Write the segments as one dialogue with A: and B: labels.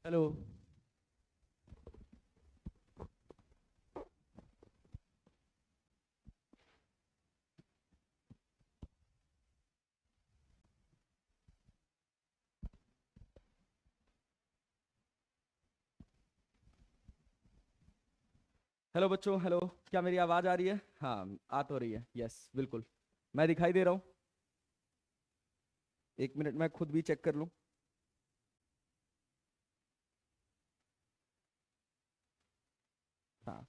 A: Hello. Hello बच्चों, hello. क्या मेरी आवाज़ आ रही है? हाँ, आ तो रही है। यस, बिल्कुल। मैं दिखाई दे रहा हूँ? एक मिनट, मैं खुद भी चेक कर लूँ। हाँ,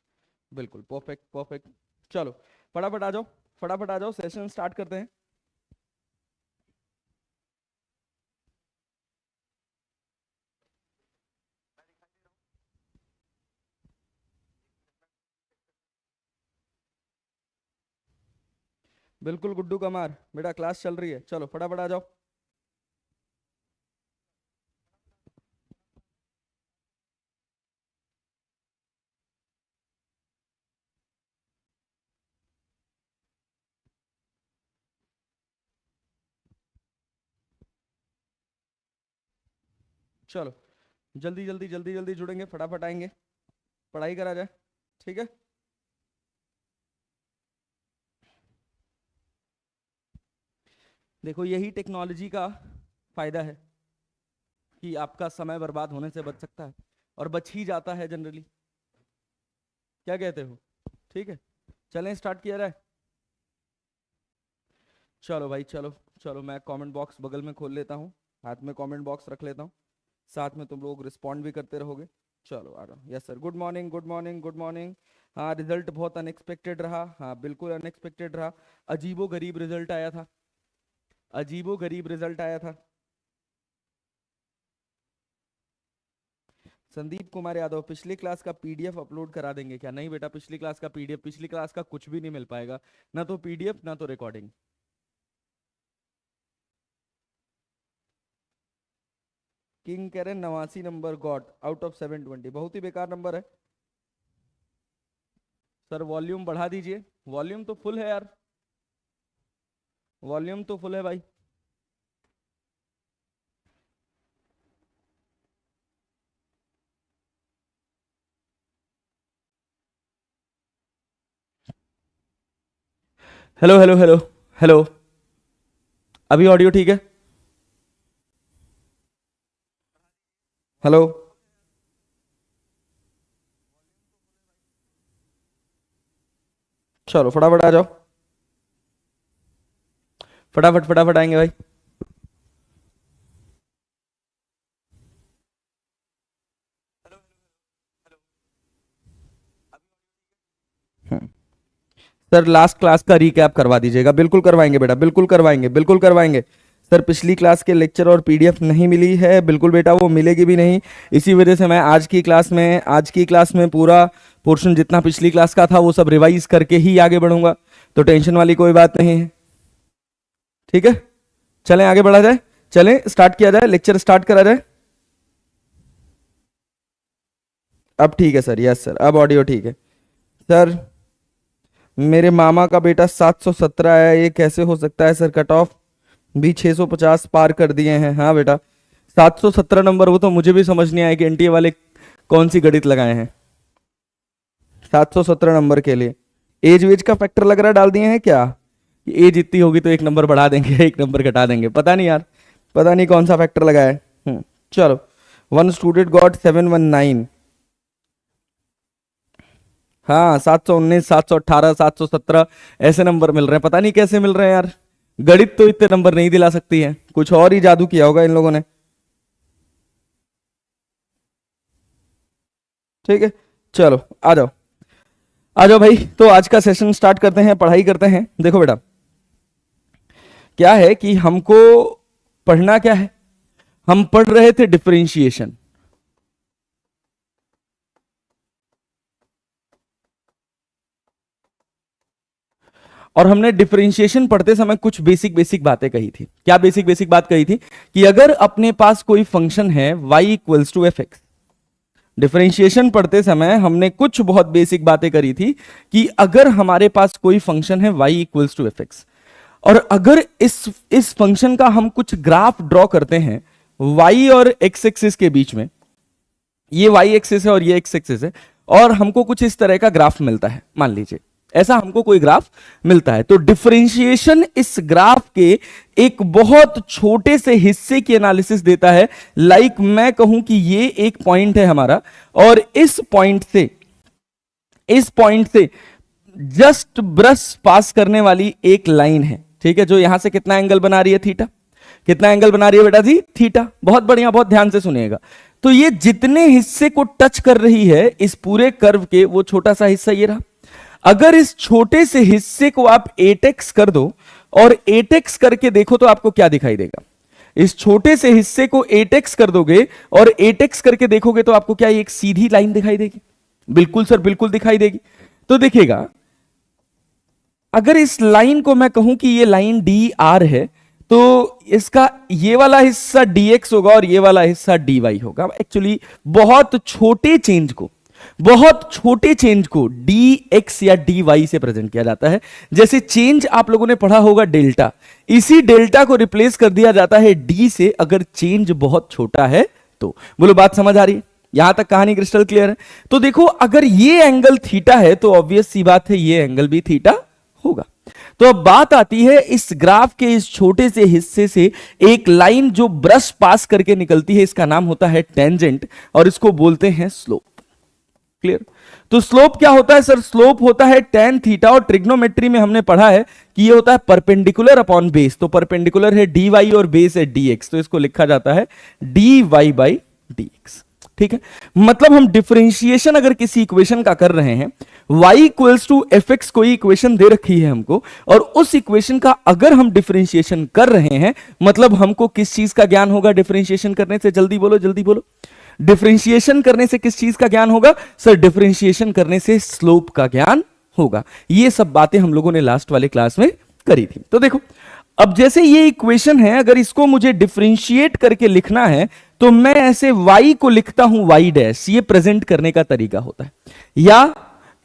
A: बिल्कुल परफेक्ट परफेक्ट। चलो, फटाफट आ जाओ, फटाफट आ जाओ, सेशन स्टार्ट करते हैं। बिल्कुल गुड्डू कमार, बेटा क्लास चल रही है, चलो फटाफट आ जाओ। चलो, जल्दी जल्दी जल्दी जल्दी जुड़ेंगे, फटाफट आएंगे, पढ़ाई करा जाए। ठीक है। देखो, यही टेक्नोलॉजी का फायदा है कि आपका समय बर्बाद होने से बच सकता है, और बच ही जाता है जनरली। क्या कहते हो? ठीक है, चलें स्टार्ट किया जाए। चलो भाई, चलो। चलो, मैं कमेंट बॉक्स बगल में खोल लेता हूँ, हाथ में कमेंट बॉक्स रख लेता हूँ, साथ में तुम लोग रिस्पॉन्ड भी करते रहोगे। चलो आ जाओ। Yes sir, good morning good morning good morning. हाँ, रिजल्ट बहुत अनएक्सपेक्टेड रहा, हाँ बिल्कुल अनएक्सपेक्टेड रहा। अजीबो गरीब रिजल्ट आया था, अजीबो गरीब रिजल्ट आया था। संदीप कुमार यादव, पिछली क्लास का पीडीएफ अपलोड करा देंगे क्या? नहीं बेटा, पिछली क्लास का पीडीएफ, पिछली क्लास का कुछ भी नहीं मिल पाएगा, ना तो पीडीएफ ना तो रिकॉर्डिंग। किंग कह रहे 89 नंबर गॉट आउट ऑफ 720, बहुत ही बेकार नंबर है। सर वॉल्यूम बढ़ा दीजिए, वॉल्यूम तो फुल है यार, वॉल्यूम तो फुल है भाई। Hello hello hello hello. अभी ऑडियो ठीक है? हेलो। चलो फटाफट आ जाओ, फटाफट फटाफट आएंगे भाई। हम्म। सर लास्ट क्लास का रीकैप करवा दीजिएगा। बिल्कुल करवाएंगे बेटा, बिल्कुल करवाएंगे, बिल्कुल करवाएंगे। सर पिछली क्लास के लेक्चर और पीडीएफ नहीं मिली है, बिल्कुल बेटा, वो मिलेगी भी नहीं। इसी वजह से मैं आज की क्लास में पूरा पोर्शन जितना पिछली क्लास का था वो सब रिवाइज करके ही आगे बढ़ूंगा, तो टेंशन वाली कोई बात नहीं है। ठीक है, चलें आगे बढ़ा जाए, चलें स्टार्ट किया जाए, लेक्चर स्टार्ट करा जाए। अब ठीक है सर, यस सर, अब ऑडियो ठीक है। सर मेरे मामा का बेटा 717 है, ये कैसे हो सकता है सर? कट ऑफ भी 650 पार कर दिए हैं। हाँ बेटा, 717 नंबर, वो तो मुझे भी समझ नहीं आया कि एनटीए वाले कौन सी गणित लगाए हैं 717 नंबर के लिए। एज वेज का फैक्टर लग रहा डाल दिए हैं क्या? एज इतनी होगी तो एक नंबर बढ़ा देंगे, एक नंबर घटा देंगे, पता नहीं यार, पता नहीं कौन सा फैक्टर लगाया है। चलो, वन स्टूडेंट गॉट 719। हाँ, 719, 718, 717 ऐसे नंबर मिल रहे हैं, पता नहीं कैसे मिल रहे हैं यार। गणित तो इतने नंबर नहीं दिला सकती है, कुछ और ही जादू किया होगा इन लोगों ने। ठीक है, चलो आ जाओ, आ जाओ भाई। तो आज का सेशन स्टार्ट करते हैं, पढ़ाई करते हैं। देखो बेटा, क्या है कि हमको पढ़ना क्या है, हम पढ़ रहे थे डिफरेंशिएशन, और हमने डिफरेंशिएशन पढ़ते समय कुछ बेसिक बेसिक बातें कही थी। क्या बेसिक बेसिक बात कही थी? कि अगर अपने पास कोई फंक्शन है y equals to f x, differentiation पढ़ते समय हमने कुछ बहुत बेसिक बातें करी थी कि अगर हमारे पास कोई फंक्शन है y equals to f x, और अगर इस फंक्शन का हम कुछ ग्राफ ड्रॉ करते हैं y और x एक्सिस के बीच में, ये वाई एक्सिस है और ये एक्स एक्सिस है, और हमको कुछ इस तरह का ग्राफ मिलता है, मान लीजिए ऐसा हमको कोई ग्राफ मिलता है, तो डिफरेंशिएशन इस ग्राफ के एक बहुत छोटे से हिस्से की एनालिसिस देता है। लाइक मैं कहूं कि ये एक पॉइंट है हमारा, और इस पॉइंट से जस्ट ब्रश पास करने वाली एक लाइन है, ठीक है, जो यहां से कितना एंगल बना रही है, थीटा। कितना एंगल बना रही है बेटा जी, थीटा। बहुत बढ़िया, बहुत ध्यान से सुनिएगा। तो ये जितने हिस्से को टच कर रही है इस पूरे कर्व के, वो छोटा सा हिस्सा ये रहा। अगर इस छोटे से हिस्से को आप 8x कर दो और 8x करके देखो तो आपको क्या दिखाई देगा। इस छोटे से हिस्से को 8x कर दोगे और 8x करके देखोगे तो आपको क्या एक सीधी लाइन दिखाई देगी। बिल्कुल सर, बिल्कुल दिखाई देगी। तो देखिएगा, अगर इस लाइन को मैं कहूं कि ये लाइन डी आर है, तो इसका ये वाला हिस्सा dx होगा और ये वाला हिस्सा dy होगा। एक्चुअली बहुत छोटे चेंज को dx या dy से प्रेजेंट किया जाता है। जैसे चेंज आप लोगों ने पढ़ा होगा डेल्टा, इसी डेल्टा को रिप्लेस कर दिया जाता है d से, अगर चेंज बहुत छोटा है तो। बोलो बात समझ आ रही है? यहां तक कहानी क्रिस्टल क्लियर है? तो देखो, अगर ये एंगल थीटा है तो ऑब्वियस सी बात है ये एंगल भी थीटा होगा। तो अब बात आती है इस ग्राफ के इस छोटे से हिस्से से एक लाइन जो ब्रश पास करके निकलती है, इसका नाम होता है टेंजेंट, और इसको बोलते हैं स्लोप। क्लियर? तो स्लोप क्या होता है सर? स्लोप होता है tan थीटा, और ट्रिग्नोमेट्री में हमने पढ़ा है कि ये होता है परपेंडिकुलर अपॉन बेस। तो परपेंडिकुलर है dy और बेस है dx, तो इसको लिखा जाता है dy बाई dx। ठीक है, मतलब हम डिफरेंशिएशन अगर किसी इक्वेशन का कर रहे हैं, y equals to f x कोई इक्वेशन दे रखी है हमको, और उस इक्वेशन का अगर हम डिफरेंशिएशन कर रहे हैं, मतलब हमको किस चीज का ज्ञान होगा डिफरेंशिएशन करने से? जल्दी बोलो, जल्दी बोलो। डिफरेंशिएशन करने से किस चीज का ज्ञान होगा सर? डिफरेंशिएशन करने से स्लोप का ज्ञान होगा। ये सब बातें हम लोगों ने लास्ट वाले क्लास में करी थी। तो देखो, अब जैसे ये इक्वेशन है, अगर इसको मुझे डिफरेंशिएट करके लिखना है तो मैं ऐसे y को लिखता हूं y डैश, ये प्रेजेंट करने का तरीका होता है, या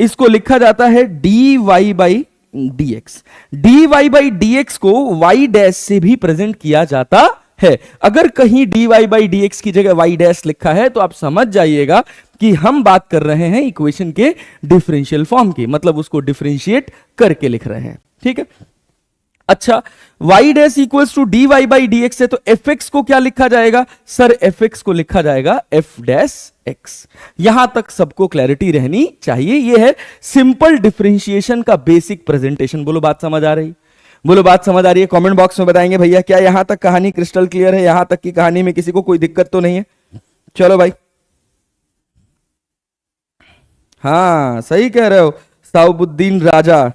A: इसको लिखा जाता है dy by dx। dy by dx को y डैश से भी प्रेजेंट किया जाता है। अगर कहीं dy बाई dx की जगह y डैश लिखा है तो आप समझ जाइएगा कि हम बात कर रहे हैं इक्वेशन के डिफरेंशियल फॉर्म की, मतलब उसको डिफरेंशिएट करके लिख रहे हैं। ठीक है, अच्छा, y dash equals to dy by dx है, तो fx को क्या लिखा जाएगा सर? fx को लिखा जाएगा f डैश x। यहां तक सबको क्लैरिटी रहनी चाहिए। ये है सिंपल डिफरेंशिएशन का बेसिक प्रेजेंटेशन। बोलो बात समझ आ रही? बोलो बात समझ आ रही है? कमेंट बॉक्स में बताएंगे भैया, क्या यहां तक कहानी क्रिस्टल क्लियर है? यहां तक की कहानी में किसी को कोई दिक्कत तो नहीं है? चलो भाई, हाँ सही कह रहे हो साउबुद्दीन राजा,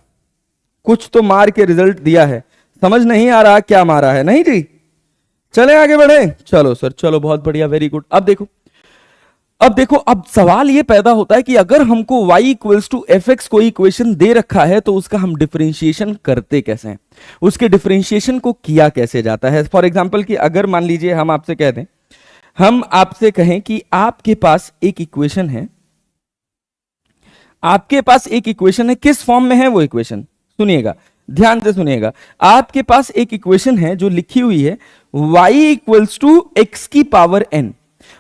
A: कुछ तो मार के रिजल्ट दिया है, समझ नहीं आ रहा क्या मारा है। नहीं जी, चले आगे बढ़े। चलो सर, चलो बहुत बढ़िया, वेरी गुड। अब देखो, अब सवाल ये पैदा होता है कि अगर हमको y equals to f x कोई इक्वेशन दे रखा है तो उसका हम डिफरेंशिएशन करते कैसे हैं, उसके डिफरेंशिएशन को किया कैसे जाता है। फॉर एग्जांपल कि अगर मान लीजिए हम आपसे कह दें, हम आपसे कहें कि आपके पास एक इक्वेशन है, आपके पास एक इक्वेशन है, किस फॉर्म में है वो इक्वेशन? सुनिएगा, ध्यान से सुनिएगा। आपके पास एक इक्वेशन है जो लिखी हुई है y इक्वल्स टू एक्स की पावर n,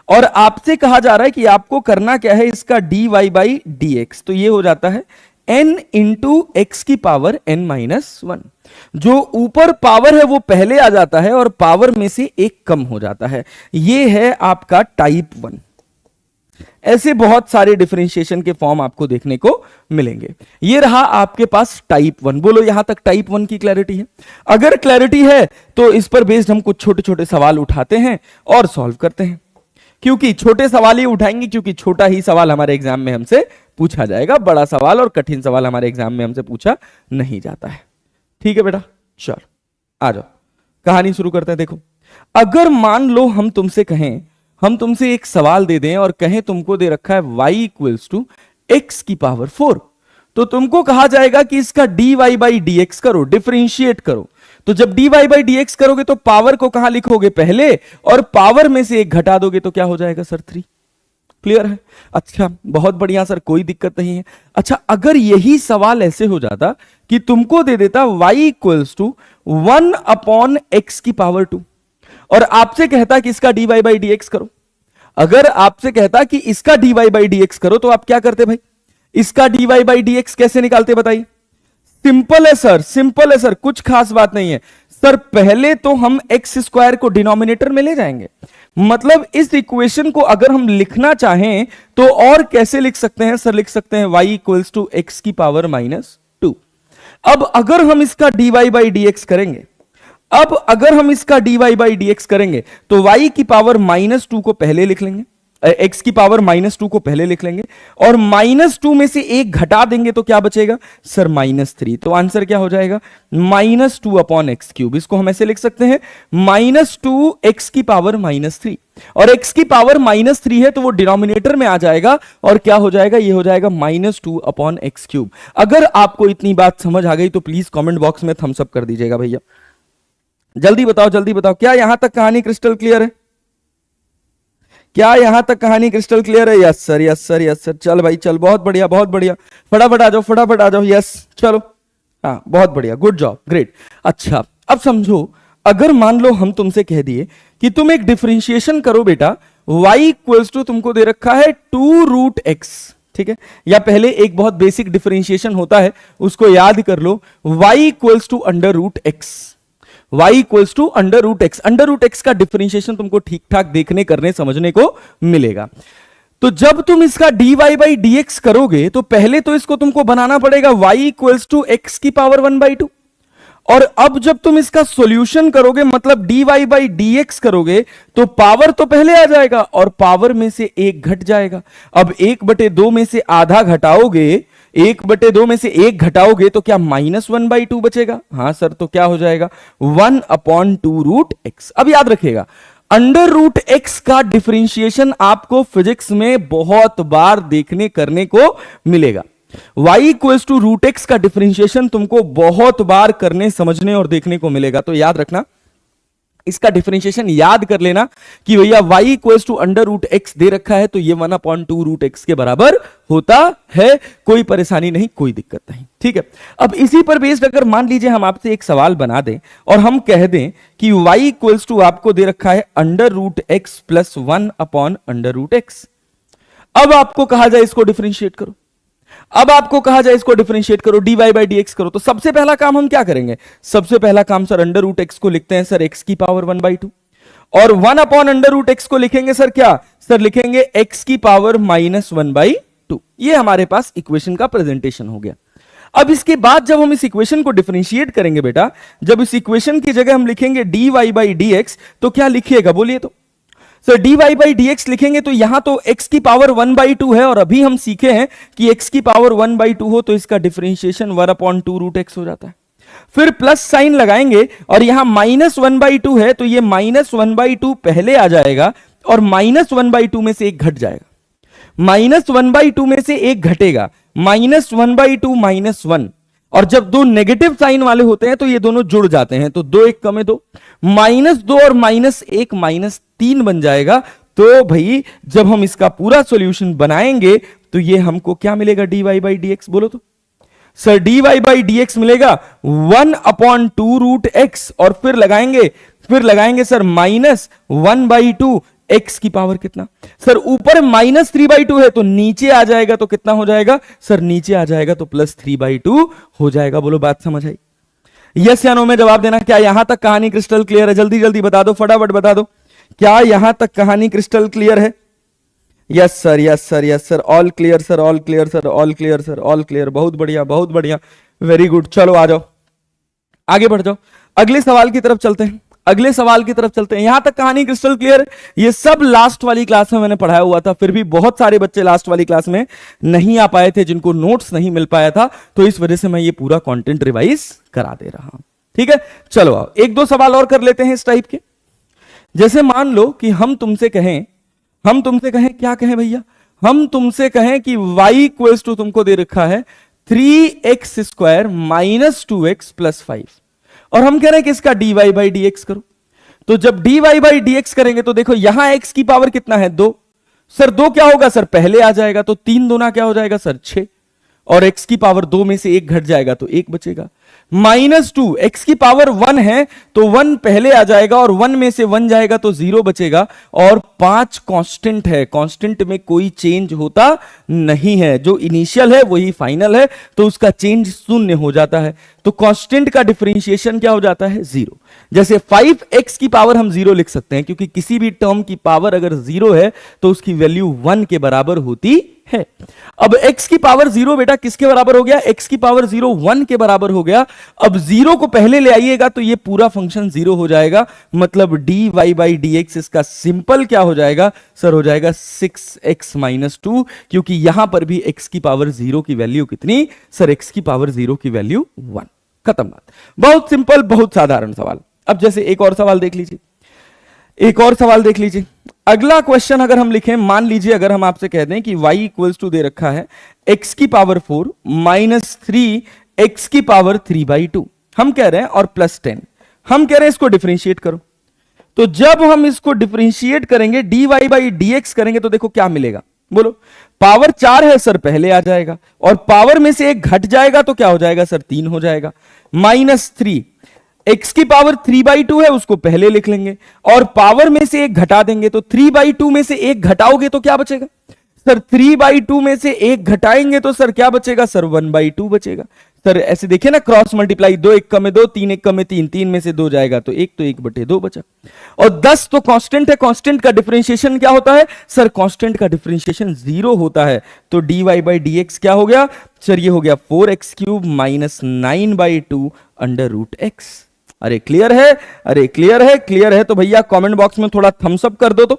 A: और आपसे कहा जा रहा है कि आपको करना क्या है, इसका dy बाई dx। तो ये हो जाता है n इंटू एक्स की पावर n माइनस 1। जो ऊपर पावर है वो पहले आ जाता है और पावर में से एक कम हो जाता है। ये है आपका टाइप 1। ऐसे बहुत सारे डिफरेंशिएशन के फॉर्म आपको देखने को मिलेंगे। ये रहा आपके पास टाइप 1। बोलो यहां तक टाइप 1 की क्लैरिटी है? अगर क्लैरिटी है तो इस पर बेस्ड हम कुछ छोटे छोटे सवाल उठाते हैं और सॉल्व करते हैं, क्योंकि छोटे सवाल ही उठाएंगे, क्योंकि छोटा ही सवाल हमारे एग्जाम में हमसे पूछा जाएगा, बड़ा सवाल और कठिन सवाल हमारे एग्जाम में हमसे पूछा नहीं जाता है। ठीक है बेटा, चलो आ जाओ, कहानी शुरू करते हैं। देखो, अगर मान लो हम तुमसे कहें, हम तुमसे एक सवाल दे दें और कहें तुमको दे रखा है y इक्वल्स टू एक्स की पावर 4, तो तुमको कहा जाएगा कि इसका dy बाई dx करो, डिफरेंशिएट करो। तो जब dy बाई dx करोगे तो पावर को कहां लिखोगे? पहले, और पावर में से एक घटा दोगे तो क्या हो जाएगा सर? 3। क्लियर है? अच्छा, बहुत बढ़िया सर, कोई दिक्कत नहीं है। अच्छा, अगर यही सवाल ऐसे हो जाता कि तुमको दे देता y equals to 1 upon x की पावर 2, और आपसे कहता कि इसका dy बाई dx करो। अगर आपसे कहता कि इसका dy बाई डी एक्स करो तो आप क्या करते भाई? इसका dy बाई डी एक्स कैसे निकालते बताइए? सिंपल है सर, सिंपल है सर, कुछ खास बात नहीं है सर। पहले तो हम एक्स स्क्वायर को डिनोमिनेटर में ले जाएंगे, मतलब इस इक्वेशन को अगर हम लिखना चाहें तो और कैसे लिख सकते हैं सर? लिख सकते हैं y इक्वल्स टू एक्स की पावर -2। अब अगर हम इसका dy बाई डी एक्स करेंगे, अब अगर हम इसका dy बाई डी एक्स करेंगे तो y की पावर -2 को पहले लिख लेंगे, x की पावर -2 को पहले लिख लेंगे, और -2 में से एक घटा देंगे तो क्या बचेगा सर? -3। तो आंसर क्या हो जाएगा? -2 अपॉन एक्स क्यूब। इसको हम ऐसे लिख सकते हैं -2 x की पावर -3, और x की पावर -3 है तो वो डिनोमिनेटर में आ जाएगा और क्या हो जाएगा? ये हो जाएगा -2 अपॉन एक्स क्यूब। अगर आपको इतनी बात समझ आ गई तो प्लीज कॉमेंट बॉक्स में थम्स अप कर दीजिएगा भैया। जल्दी बताओ, जल्दी बताओ, क्या यहां तक कहानी क्रिस्टल क्लियर है? क्या यहां तक कहानी क्रिस्टल क्लियर है? Yes sir, yes sir, yes sir. चल भाई चल, बहुत बढ़िया, बहुत बढ़िया, फटाफट आ जाओ, फटाफट आ जाओ। यस चलो, हाँ बहुत बढ़िया, गुड जॉब, ग्रेट। अच्छा अब समझो, अगर मान लो हम तुमसे कह दिए कि तुम एक डिफरेंशिएशन करो बेटा, y इक्वल्स टू तुमको दे रखा है 2√x, ठीक है? या पहले एक बहुत बेसिक डिफरेंशिएशन होता है उसको याद कर लो, y equals to √x, y equals to √x। √x का डिफरेंशिएशन तुमको ठीक ठाक देखने, करने, समझने को मिलेगा। तो जब तुम इसका dy बाई डी एक्स करोगे तो पहले तो इसको तुमको बनाना पड़ेगा y इक्वल्स टू एक्स की पावर 1/2, और अब जब तुम इसका सॉल्यूशन करोगे, मतलब dy बाई डी एक्स करोगे, तो पावर तो पहले आ जाएगा और पावर में से एक घट जाएगा। अब 1/2 में से आधा घटाओगे, 1/2 में से एक घटाओगे तो क्या -1/2 बचेगा? हां सर, तो क्या हो जाएगा? 1/2√x। अब याद रखिएगा, √x का डिफरेंशिएशन आपको फिजिक्स में बहुत बार देखने, करने को मिलेगा। y इक्वल्स टू √x का डिफरेंशिएशन तुमको बहुत बार करने, समझने और देखने को मिलेगा। तो याद रखना, इसका डिफरेंशिएशन याद कर लेना कि भैया y इक्वल्स टू √x दे रखा है तो ये 1/2√x के बराबर होता है। कोई परेशानी नहीं, कोई दिक्कत नहीं, ठीक है? अब इसी पर बेस्ड अगर मान लीजिए हम आपसे एक सवाल बना दें और हम कह दें कि y इक्वल्स टू आपको दे रखा है √x प्लस 1/√x। अब आपको कहा जाए इसको डिफरेंशिएट करो, अब आपको कहा जाए इसको डिफरेंशिएट करो, dy बाई डी एक्स करो, तो सबसे पहला काम हम क्या करेंगे? सबसे पहला काम सर, √x को लिखते हैं सर x की पावर 1/2, और 1/√x को लिखेंगे सर क्या? सर लिखेंगे x की पावर -1/2। ये हमारे पास इक्वेशन का प्रेजेंटेशन हो गया। अब इसके बाद जब हम इस इक्वेशन को डिफरेंशिएट करेंगे बेटा, जब इस इक्वेशन की जगह हम लिखेंगे dy बाई डी एक्स, तो क्या लिखिएगा बोलिए? तो sir dy by d x लिखेंगे तो यहां तो x की पावर 1/2 है, और अभी हम सीखे हैं कि x की पावर 1/2 हो तो इसका डिफरेंशिएशन 1/2√x हो जाता है। फिर प्लस साइन लगाएंगे और यहां -1/2 है तो ये -1/2 पहले आ जाएगा और -1/2 में से एक घट जाएगा, -1/2 में से एक घटेगा, -1/2 -1, और जब दो नेगेटिव साइन वाले होते हैं तो ये दोनों जुड़ जाते हैं, तो 2 1 कम है 2, -2 और -1 -3 बन जाएगा। तो भाई जब हम इसका पूरा सॉल्यूशन बनाएंगे तो ये हमको क्या मिलेगा? dy by d x. बोलो तो sir, dy by d x मिलेगा 1/2√x, और फिर लगाएंगे सर -1/2 x की पावर कितना? सर ऊपर -3/2 है तो नीचे आ जाएगा तो कितना हो जाएगा? सर नीचे आ जाएगा तो +3/2 हो जाएगा। बोलो बात समझ आई? यस या नो में जवाब देना। क्या यहां तक कहानी क्रिस्टल क्लियर है? जल्दी जल्दी बता दो, फटाफट बता दो, क्या यहां तक कहानी क्रिस्टल क्लियर है? Yes sir, yes sir, yes sir, all clear sir, all clear sir, all clear sir, all clear. बहुत बढ़िया, बहुत बढ़िया, वेरी गुड। चलो आ जाओ, आगे बढ़ जाओ, अगले सवाल की तरफ चलते हैं, अगले सवाल की तरफ चलते हैं। यहां तक कहानी क्रिस्टल क्लियर है? ये सब लास्ट वाली क्लास में मैंने पढ़ाया हुआ था, फिर भी बहुत सारे बच्चे लास्ट वाली क्लास में नहीं आ पाए थे, जिनको नोट्स नहीं मिल पाया था, तो इस वजह से मैं ये पूरा कंटेंट रिवाइज करा दे रहा हूं, ठीक है? चलो आओ, एक दो सवाल और कर लेते हैं इस टाइप के। जैसे मान लो कि हम तुमसे कहें क्या कहें भैया? हम तुमसे कहें कि y इक्वल्स टू तुमको दे रखा है 3x² - 2x + 5, और हम कह रहे हैं कि इसका dy बाई डी एक्स करो। तो जब dy बाई डी एक्स करेंगे तो देखो यहां x की पावर कितना है? 2। सर 2 क्या होगा? सर पहले आ जाएगा, तो 3 दूना क्या हो जाएगा? सर 6, और x की पावर 2 में से एक घट जाएगा तो एक बचेगा। -2, x की पावर 1 है तो 1 पहले आ जाएगा और 1 में से 1 जाएगा तो 0 बचेगा। और 5 कांस्टेंट है, कांस्टेंट में कोई चेंज होता नहीं है, जो इनिशियल है वही फाइनल है, तो उसका चेंज शून्य हो जाता है। तो कांस्टेंट का डिफरेंशिएशन क्या हो जाता है? 0। जैसे 5x की पावर हम 0 लिख सकते हैं, क्योंकि किसी भी टर्म की पावर अगर 0 है तो उसकी वैल्यू 1 के बराबर होती है। अब x की पावर 0 बेटा किसके बराबर हो गया? x की पावर 0 1 के बराबर हो गया। अब 0 को पहले ले आइएगा तो ये पूरा फंक्शन 0 हो जाएगा, मतलब dy बाई dx इसका सिंपल क्या हो जाएगा सर? हो जाएगा 6x - 2, क्योंकि यहां पर भी x की पावर 0 की वैल्यू कितनी सर? x की पावर 0 की वैल्यू 1। खत्म बात। बहुत सिंपल, बहुत साधारण सवाल। अब जैसे एक और सवाल देख लीजिए, एक और सवाल देख लीजिए। अगला क्वेश्चन अगर हम लिखें, मान लीजिए अगर हम आपसे कह दें कि y इक्वल्स टू दे रखा है x की पावर 4 -3 x की पावर 3/2, हम कह रहे हैं, और +10, हम कह रहे हैं इसको डिफरेंशिएट करो। तो जब हम इसको डिफरेंशिएट करेंगे dy बाई dx करेंगे तो देखो क्या मिलेगा, बोलो। पावर 4 है सर, पहले आ जाएगा, और पावर में से एक घट जाएगा तो क्या हो जाएगा सर? 3 हो जाएगा। -3, x की पावर 3/2 है, उसको पहले लिख लेंगे, और पावर में से एक घटा देंगे तो 3/2 में से एक घटाओगे तो क्या बचेगा सर? 3/2 में से एक घटाएंगे तो सर क्या बचेगा सर? 1/2 बचेगा। सर ऐसे देखिए ना, क्रॉस मल्टीप्लाई, 2 1 में 2, 3 1 में 3, 3 में से 2 जाएगा तो 1, तो 1/2 बचा। और 10 तो कांस्टेंट है, कांस्टेंट का डिफरेंशिएशन क्या होता है सर? कांस्टेंट का डिफरेंशिएशन 0 होता है। तो dy बाई dx क्या हो गया सर? ये हो गया 4x³ - 9/2 √x। अरे क्लियर है? अरे क्लियर है? क्लियर है तो भैया कमेंट बॉक्स में थोड़ा थम्स अप कर दो। तो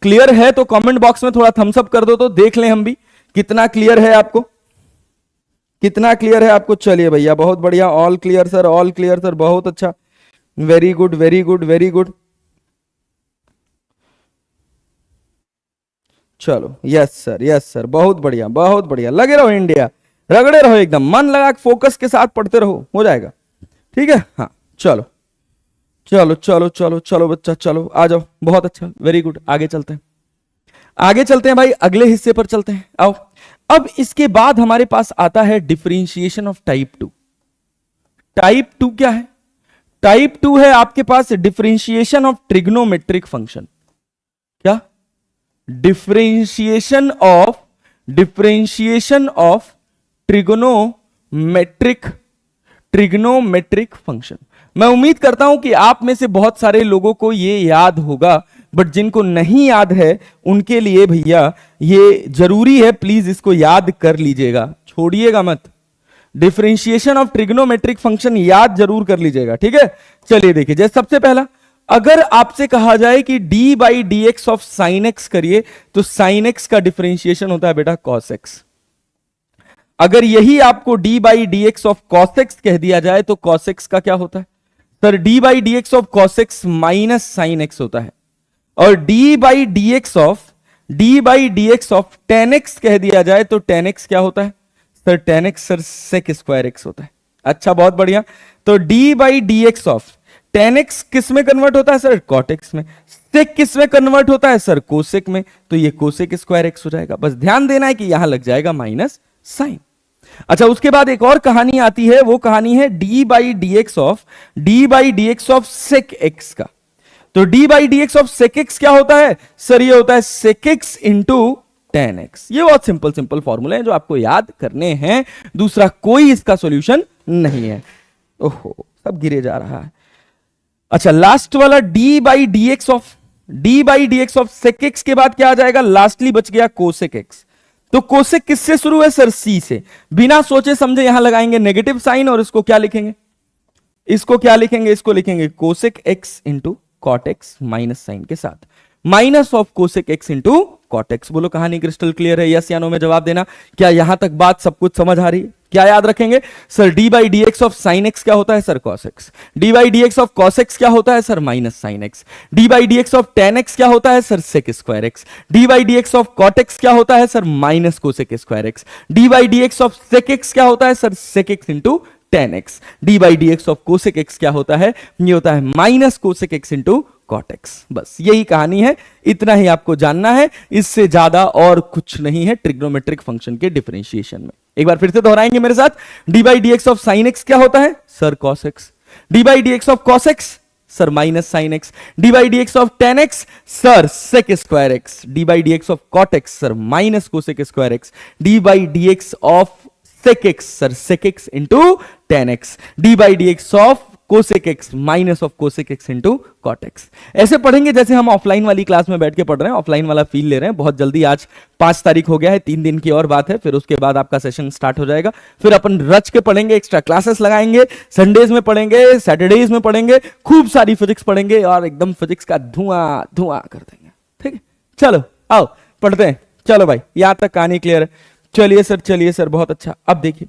A: क्लियर है तो कमेंट बॉक्स में थोड़ा थम्स अप कर दो, तो देख लें हम भी कितना क्लियर है आपको, कितना क्लियर है आपको। चलिए भैया, बहुत बढ़िया, all clear sir, all clear sir, बहुत अच्छा, very good very good very good. चलो, यस सर, यस सर, बहुत बढ़िया बहुत बढ़िया। लगे रहो इंडिया, रगड़े रहो, एकदम मन लगा फोकस के साथ पढ़ते रहो, हो जाएगा। ठीक है, हाँ चलो चलो चलो चलो चलो बच्चा, चलो आ जाओ, बहुत अच्छा, वेरी गुड। आगे चलते हैं, आगे चलते हैं भाई, अगले हिस्से पर चलते हैं, आओ। अब इसके बाद हमारे पास आता है डिफरेंशिएशन ऑफ टाइप 2। टाइप 2 क्या है? टाइप 2 है आपके पास डिफरेंशिएशन ऑफ ट्रिग्नोमेट्रिक फंक्शन। क्या? Differentiation of trigonometric function. मैं उम्मीद करता हूं कि आप में से बहुत सारे लोगों को ये याद होगा, बट जिनको नहीं याद है उनके लिए भैया ये जरूरी है, प्लीज इसको याद कर लीजिएगा, छोड़िएगा मत। डिफरेंशिएशन ऑफ ट्रिग्नोमेट्रिक फंक्शन याद जरूर कर लीजिएगा, ठीक है। चलिए देखिए, जैसे सबसे पहला, अगर आपसे कहा जाए कि D by d x of sine x करिए, तो साइन एक्स का डिफरेंशिएशन होता है बेटा कॉस एक्स। अगर यही आपको D by d x of cos x कह दिया जाए तो कॉस एक्स का क्या होता है sir? D by d x of cos x minus sine x होता है। और d by d x of tan x कह दिया जाए तो टेन एक्स क्या होता है सर? Tan x sir sec square x होता है। अच्छा, बहुत बढ़िया। तो d by d x of tan x किस में कन्वर्ट होता है सर? कॉट एक्स में। सेक किस में कन्वर्ट होता है सर? कोसेक में। तो ये कोसेक स्क्वायर एक्स हो जाएगा। बस ध्यान देना है कि यहां लग जाएगा माइनस साइन। अच्छा, उसके बाद एक और कहानी आती है, वो कहानी है d by d x of sec x का। तो d by d x of sec x क्या होता है सर? ये होता है sec x into tan x. ये बहुत सिंपल सिंपल फॉर्मूले हैं जो आपको याद करने हैं, दूसरा कोई इसका सॉल्यूशन नहीं है। ओहो, सब गिरे जा रहा है। अच्छा, लास्ट वाला d by d x of sec x के बाद क्या आ जाएगा? लास्टली बच गया कोसेक एक्स। तो कोसेक किससे शुरू है सर? सी से। बिना सोचे समझे यहां लगाएंगे नेगेटिव साइन, और इसको क्या लिखेंगे? इसको लिखेंगे cosec x into cot x minus sine के साथ, minus of cosec x into cot x. बोलो, कहानी क्रिस्टल क्लियर है? यस या नो में जवाब देना। क्या यहां तक बात सब कुछ समझ आ रही है? क्या याद रखेंगे sir? D by d x of sine x क्या होता है sir? Cos x. D by d x of cos x क्या होता है sir? Minus sine x. D by d x of tan x क्या होता है sir? Sec square x. D by d x of cot x क्या होता है sir? Minus cosec square x. D by d x of sec x क्या होता है sir? Sec x into tan x. D by d x of cosec x क्या होता है? ये होता है minus cosec x into cot x. बस यही कहानी है, इतना ही आपको जानना है, इससे ज्यादा और कुछ नहीं है ट्रिग्नोमेट्रिक फंक्शन के डिफरेंशिएशन में। एक बार फिर से दोहराएंगे मेरे साथ, d by d x of sine x क्या होता है sir cos x, d by d x of cos x sir minus sine x, d by d x of tan x sir sec square x, d by d x of cot x sir minus cosec square x, d by d x of sec x sir sec x into tan x, d by d x of cosec x minus of cosec x into cot x. ऐसे पढ़ेंगे जैसे हम offline वाली class में बैठ के पढ़ रहे हैं, ऑफलाइन वाला फील ले रहे हैं। बहुत जल्दी, आज 5 तारीख हो गया है, 3 दिन की और बात है, फिर उसके बाद आपका सेशन स्टार्ट हो जाएगा। फिर अपन रच के पढ़ेंगे, एक्स्ट्रा क्लासेस लगाएंगे, संडेज में पढ़ेंगे, सैटरडेज में पढ़ेंगे, खूब सारी फिजिक्स पढ़ेंगे और एकदम फिजिक्स का धुआं धुआं कर देंगे। ठीक है, चलो आओ पढ़ते हैं। चलो भाई, यहां तक कहानी क्लियर है। चलिए सर बहुत अच्छा। अब देखिए,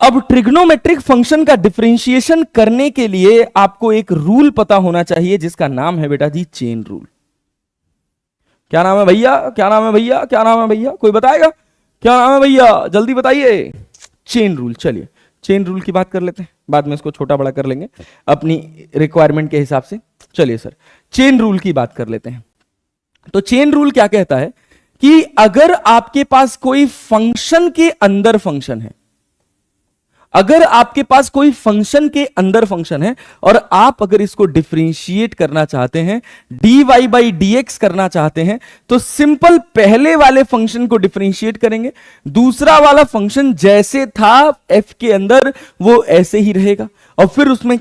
A: अब ट्रिग्नोमेट्रिक फंक्शन का डिफरेंशिएशन करने के लिए आपको एक रूल पता होना चाहिए जिसका नाम है बेटा जी चेन रूल। क्या नाम है भैया, क्या नाम है भैया, क्या नाम है भैया, कोई बताएगा क्या नाम है भैया, जल्दी बताइए। Chain rule. चलिए चेन रूल की बात कर लेते हैं, बाद में इसको छोटा बड़ा कर लेंगे अपनी रिक्वायरमेंट के हिसाब से। चलिए सर चेन रूल की बात कर लेते हैं। तो चेन रूल क्या कहता है कि अगर आपके पास कोई फंक्शन के अंदर फंक्शन है, अगर आपके पास कोई फंक्शन के अंदर फंक्शन है और आप अगर इसको डिफरेंशिएट करना चाहते हैं, dy बाई dx करना चाहते हैं, तो सिंपल पहले वाले फंक्शन को डिफरेंशिएट करेंगे, दूसरा वाला फंक्शन जैसे था f के अंदर वो ऐसे ही रहेगा, और फिर उसमें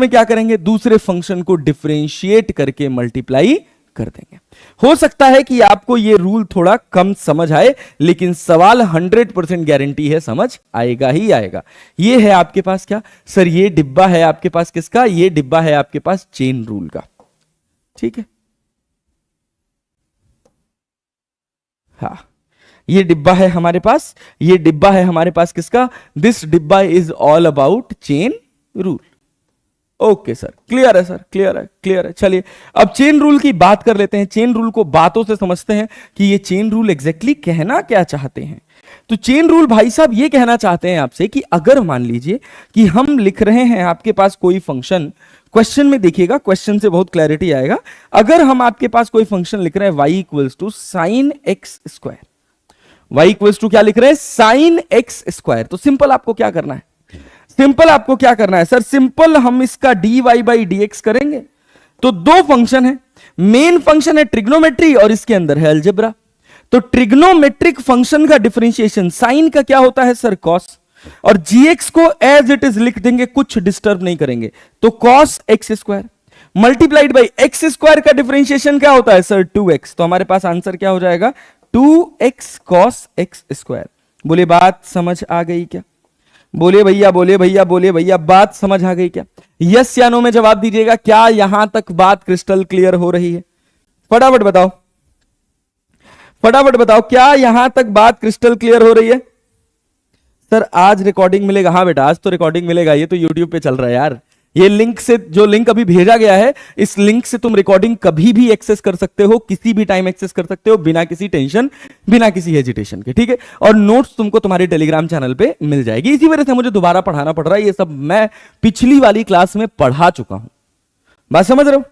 A: क्या करेंगे, दूसरे फंक्शन को डिफरेंशिएट करके मल्टीप्लाई कर देंगे। हो सकता है कि आपको यह रूल थोड़ा कम समझ आए, लेकिन सवाल 100% गारंटी है समझ आएगा ही आएगा। यह है आपके पास क्या सर, ये डिब्बा है आपके पास किसका, ये डिब्बा है आपके पास चेन रूल का। ठीक है, हाँ ये डिब्बा है हमारे पास, ये डिब्बा है हमारे पास किसका, दिस डिब्बा is all about chain rule. Okay sir, clear है सर, क्लियर है। चलिए अब चेन रूल की बात कर लेते हैं। चेन रूल को बातों से समझते हैं कि ये चेन रूल एग्जैक्टली कहना क्या चाहते हैं। तो चेन रूल भाई साहब ये कहना चाहते हैं आपसे कि अगर मान लीजिए कि हम लिख रहे हैं आपके पास कोई फंक्शन, क्वेश्चन में देखिएगा, क्वेश्चन से बहुत क्लैरिटी आएगा। अगर हम आपके पास कोई फंक्शन लिख रहे हैं y equals to sine x square, y equals to क्या लिख रहे हैं साइन एक्स स्क्वायर, तो सिंपल आपको क्या करना है, सर सिंपल हम इसका dy बाई dx करेंगे। तो दो फंक्शन है, मेन फंक्शन है ट्रिग्नोमेट्री और इसके अंदर है अलजेब्रा। तो ट्रिग्नोमेट्रिक फंक्शन का डिफरेंशिएशन साइन का क्या होता है सर कॉस, और gx को एज इट इज लिख देंगे, कुछ डिस्टर्ब नहीं करेंगे, तो cos x square multiplied by x square का डिफरेंशिएशन क्या होता है सर 2x। तो हमारे पास आंसर क्या हो जाएगा 2x कॉस एक्स स्क्वायर। बोले बात समझ आ गई क्या, बोलिए भैया बात समझ आ गई क्या, यस या नो में जवाब दीजिएगा। क्या यहां तक बात क्रिस्टल क्लियर हो रही है, फटाफट बताओ क्या यहां तक बात क्रिस्टल क्लियर हो रही है। सर आज रिकॉर्डिंग मिलेगा, हाँ बेटा आज तो रिकॉर्डिंग मिलेगा, ये तो यूट्यूब पे चल रहा है यार। ये लिंक से, जो लिंक अभी भेजा गया है, इस लिंक से तुम रिकॉर्डिंग कभी भी एक्सेस कर सकते हो, किसी भी टाइम एक्सेस कर सकते हो, बिना किसी टेंशन, बिना किसी हेजिटेशन के। ठीक है, और नोट्स तुमको तुम्हारे टेलीग्राम चैनल पे मिल जाएगी। इसी वजह से मुझे दोबारा पढ़ाना पड़ रहा है, ये सब मैं पिछली वाली क्लास में पढ़ा चुका हूं, बात समझ रहे हो।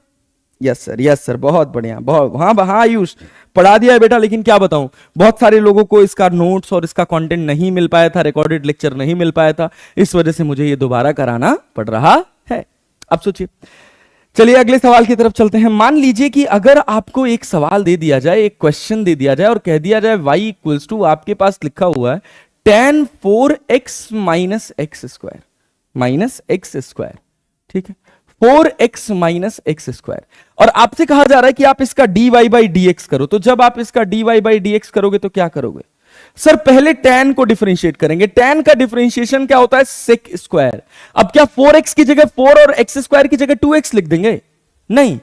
A: यस सर बहुत बढ़िया, बहुत हाँ आयुष पढ़ा दिया है बेटा, लेकिन क्या बताऊं बहुत सारे लोगों को इसका नोट्स और इसका कंटेंट नहीं मिल पाया था, रिकॉर्डेड लेक्चर नहीं मिल पाया था, इस वजह से मुझे ये दोबारा कराना पड़ रहा है। अब सोचिए, चलिए अगले सवाल की तरफ चलते हैं। मान लीजिए कि अगर आपको एक सवाल दे दिया जाए, एक क्वेश्चन दे दिया जाए और कह दिया जाए y इक्वल्स टू, आपके पास लिखा हुआ है tan 4x minus x square, ठीक है 4x माइनस एक्स स्क्वायर, और आपसे कहा जा रहा है कि आप इसका dy बाई dx करो। तो जब आप इसका dy बाई dx करोगे तो क्या करोगे सर, पहले tan को डिफरेंशिएट करेंगे। tan का डिफरेंशिएशन क्या होता है सेक स्क्वायर। अब क्या 4x की जगह 4 और x स्क्वायर की जगह 2x लिख देंगे, नहीं।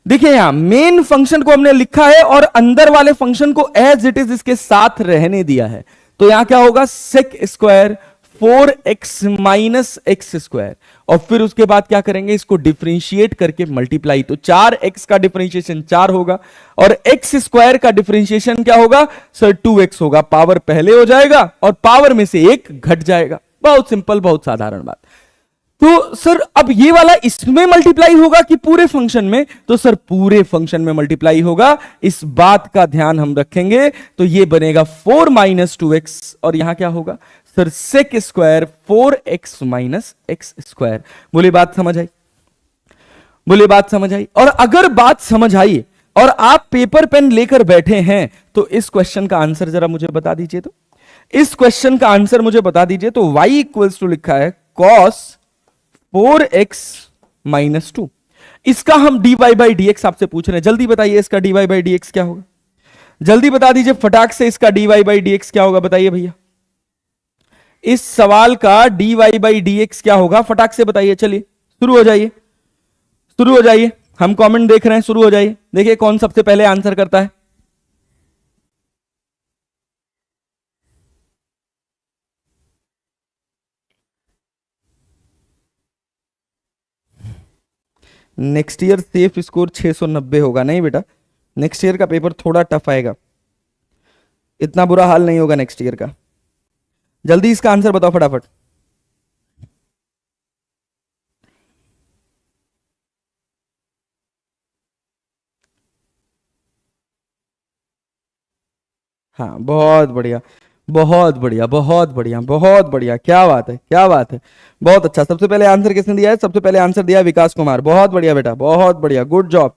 A: देखिए यहां मेन फंक्शन को हमने लिखा है और अंदर वाले फंक्शन को एज इट इज इसके साथ रहने दिया है, तो यहां क्या होगा sec square 4x minus x square, और फिर उसके बाद क्या करेंगे इसको डिफरेंशिएट करके मल्टीप्लाई, तो 4x का डिफरेंशिएशन 4 होगा और x स्क्वायर का डिफरेंशिएशन क्या होगा सर 2x होगा। पावर पहले हो जाएगा और पावर में से एक घट जाएगा। बहुत सिंपल, बहुत साधारण बात। तो सर अब ये वाला इसमें मल्टीप्लाई होगा कि पूरे फंक्शन में? तो सर पूरे फंक्शन में मल्टीप्लाई होगा, इस बात का ध्यान हम रखेंगे। तो ये बनेगा 4 माइनस 2x, और यहां क्या होगा sir? Sec square 4x minus x square. बोले बात समझ आई? बोले बात समझ आई? और अगर बात समझ आई और आप पेपर पेन लेकर बैठे हैं तो इस क्वेश्चन का आंसर जरा मुझे बता दीजिए। तो इस क्वेश्चन का आंसर मुझे बता दीजिए। तो y इक्वल्स टू लिखा है cos 4x माइनस 2। इसका हम dy बाई डी एक्स आपसे पूछ रहे हैं। जल्दी बताइए इसका dy बाई डी एक्स क्या होगा? जल्दी बता दीजिए फटाक से, इसका dy बाई डी एक्स क्या होगा? बताइए भैया, इस सवाल का dy बाई डी एक्स क्या होगा? फटाक से बताइए। चलिए शुरू हो जाइए, शुरू हो जाइए। हम कमेंट देख रहे हैं, शुरू हो जाइए। देखिए कौन सबसे पहले आंसर करता है। नेक्स्ट ईयर सेफ स्कोर 690 होगा? नहीं बेटा, नेक्स्ट ईयर का पेपर थोड़ा टफ आएगा, इतना बुरा हाल नहीं होगा नेक्स्ट ईयर का। जल्दी इसका आंसर बताओ फटाफट। हाँ बहुत बढ़िया, बहुत बढ़िया, बहुत बढ़िया, बहुत बढ़िया। क्या बात है, क्या बात है, बहुत अच्छा। सबसे पहले आंसर किसने दिया है? सबसे पहले आंसर दिया है विकास कुमार। बहुत बढ़िया बेटा, बहुत बढ़िया, गुड जॉब,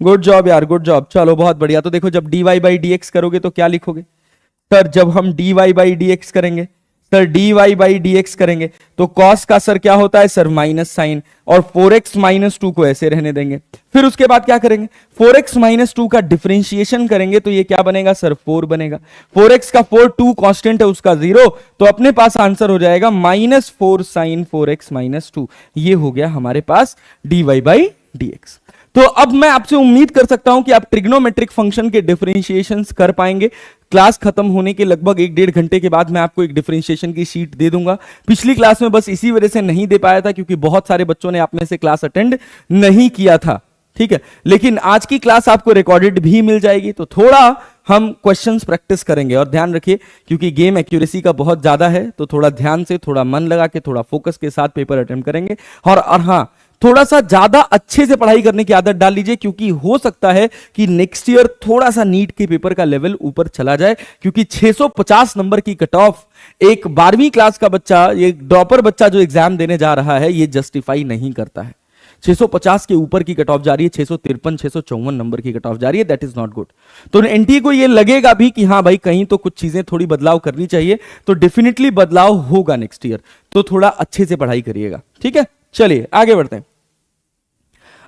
A: गुड जॉब यार, गुड जॉब। चलो बहुत बढ़िया। तो देखो जब dy बाई डी एक्स करोगे तो क्या लिखोगे सर? जब हम dy बाई डी एक्स करेंगे sir, dy by d x करेंगे तो cos का सर क्या होता है सर? माइनस साइन, और 4x माइनस 2 को ऐसे रहने देंगे। फिर उसके बाद क्या करेंगे? 4x माइनस 2 का डिफरेंशिएशन करेंगे तो ये क्या बनेगा सर? 4 बनेगा। 4x का 4, 2 कांस्टेंट है उसका 0, तो अपने पास आंसर हो जाएगा माइनस 4 साइन 4x माइनस 2। ये हो गया हमारे पास dy बाई डी एक्स। तो अब मैं आपसे उम्मीद कर सकता हूं कि आप ट्रिग्नोमेट्रिक फंक्शन के डिफरेंशिएशंस कर पाएंगे। क्लास खत्म होने के लगभग 1-1.5 घंटे के बाद मैं आपको एक डिफरेंशिएशन की शीट दे दूंगा। पिछली क्लास में बस इसी वजह से नहीं दे पाया था क्योंकि बहुत सारे बच्चों ने आप में से क्लास अटेंड नहीं किया था, ठीक है। लेकिन आज की क्लास आपको रिकॉर्डेड भी मिल जाएगी, तो थोड़ा हम क्वेश्चंस प्रैक्टिस करेंगे। और ध्यान रखिए क्योंकि गेम एक्यूरेसी का बहुत ज्यादा है, तो थोड़ा ध्यान से, थोड़ा मन लगा के, थोड़ा फोकस के साथ पेपर अटेम्प्ट करेंगे। और हाँ, थोड़ा सा ज्यादा अच्छे से पढ़ाई करने की आदत डाल लीजिए क्योंकि हो सकता है कि नेक्स्ट ईयर थोड़ा सा नीट के पेपर का लेवल ऊपर चला जाए, क्योंकि 650 नंबर की कट ऑफ एक 12वीं क्लास का बच्चा, ये ड्रॉपर बच्चा जो एग्जाम देने जा रहा है, ये जस्टिफाई नहीं करता है। 650 के ऊपर की कट ऑफ जा रही है, 653 654 नंबर की कट ऑफ जा रही है। That is not good. तो एनटीए को ये लगेगा भी कि हाँ भाई कहीं तो कुछ चीजें थोड़ी बदलाव करनी चाहिए, तो डेफिनेटली बदलाव होगा नेक्स्ट ईयर। तो थोड़ा अच्छे से पढ़ाई करिएगा, ठीक है। चलिए आगे बढ़ते हैं,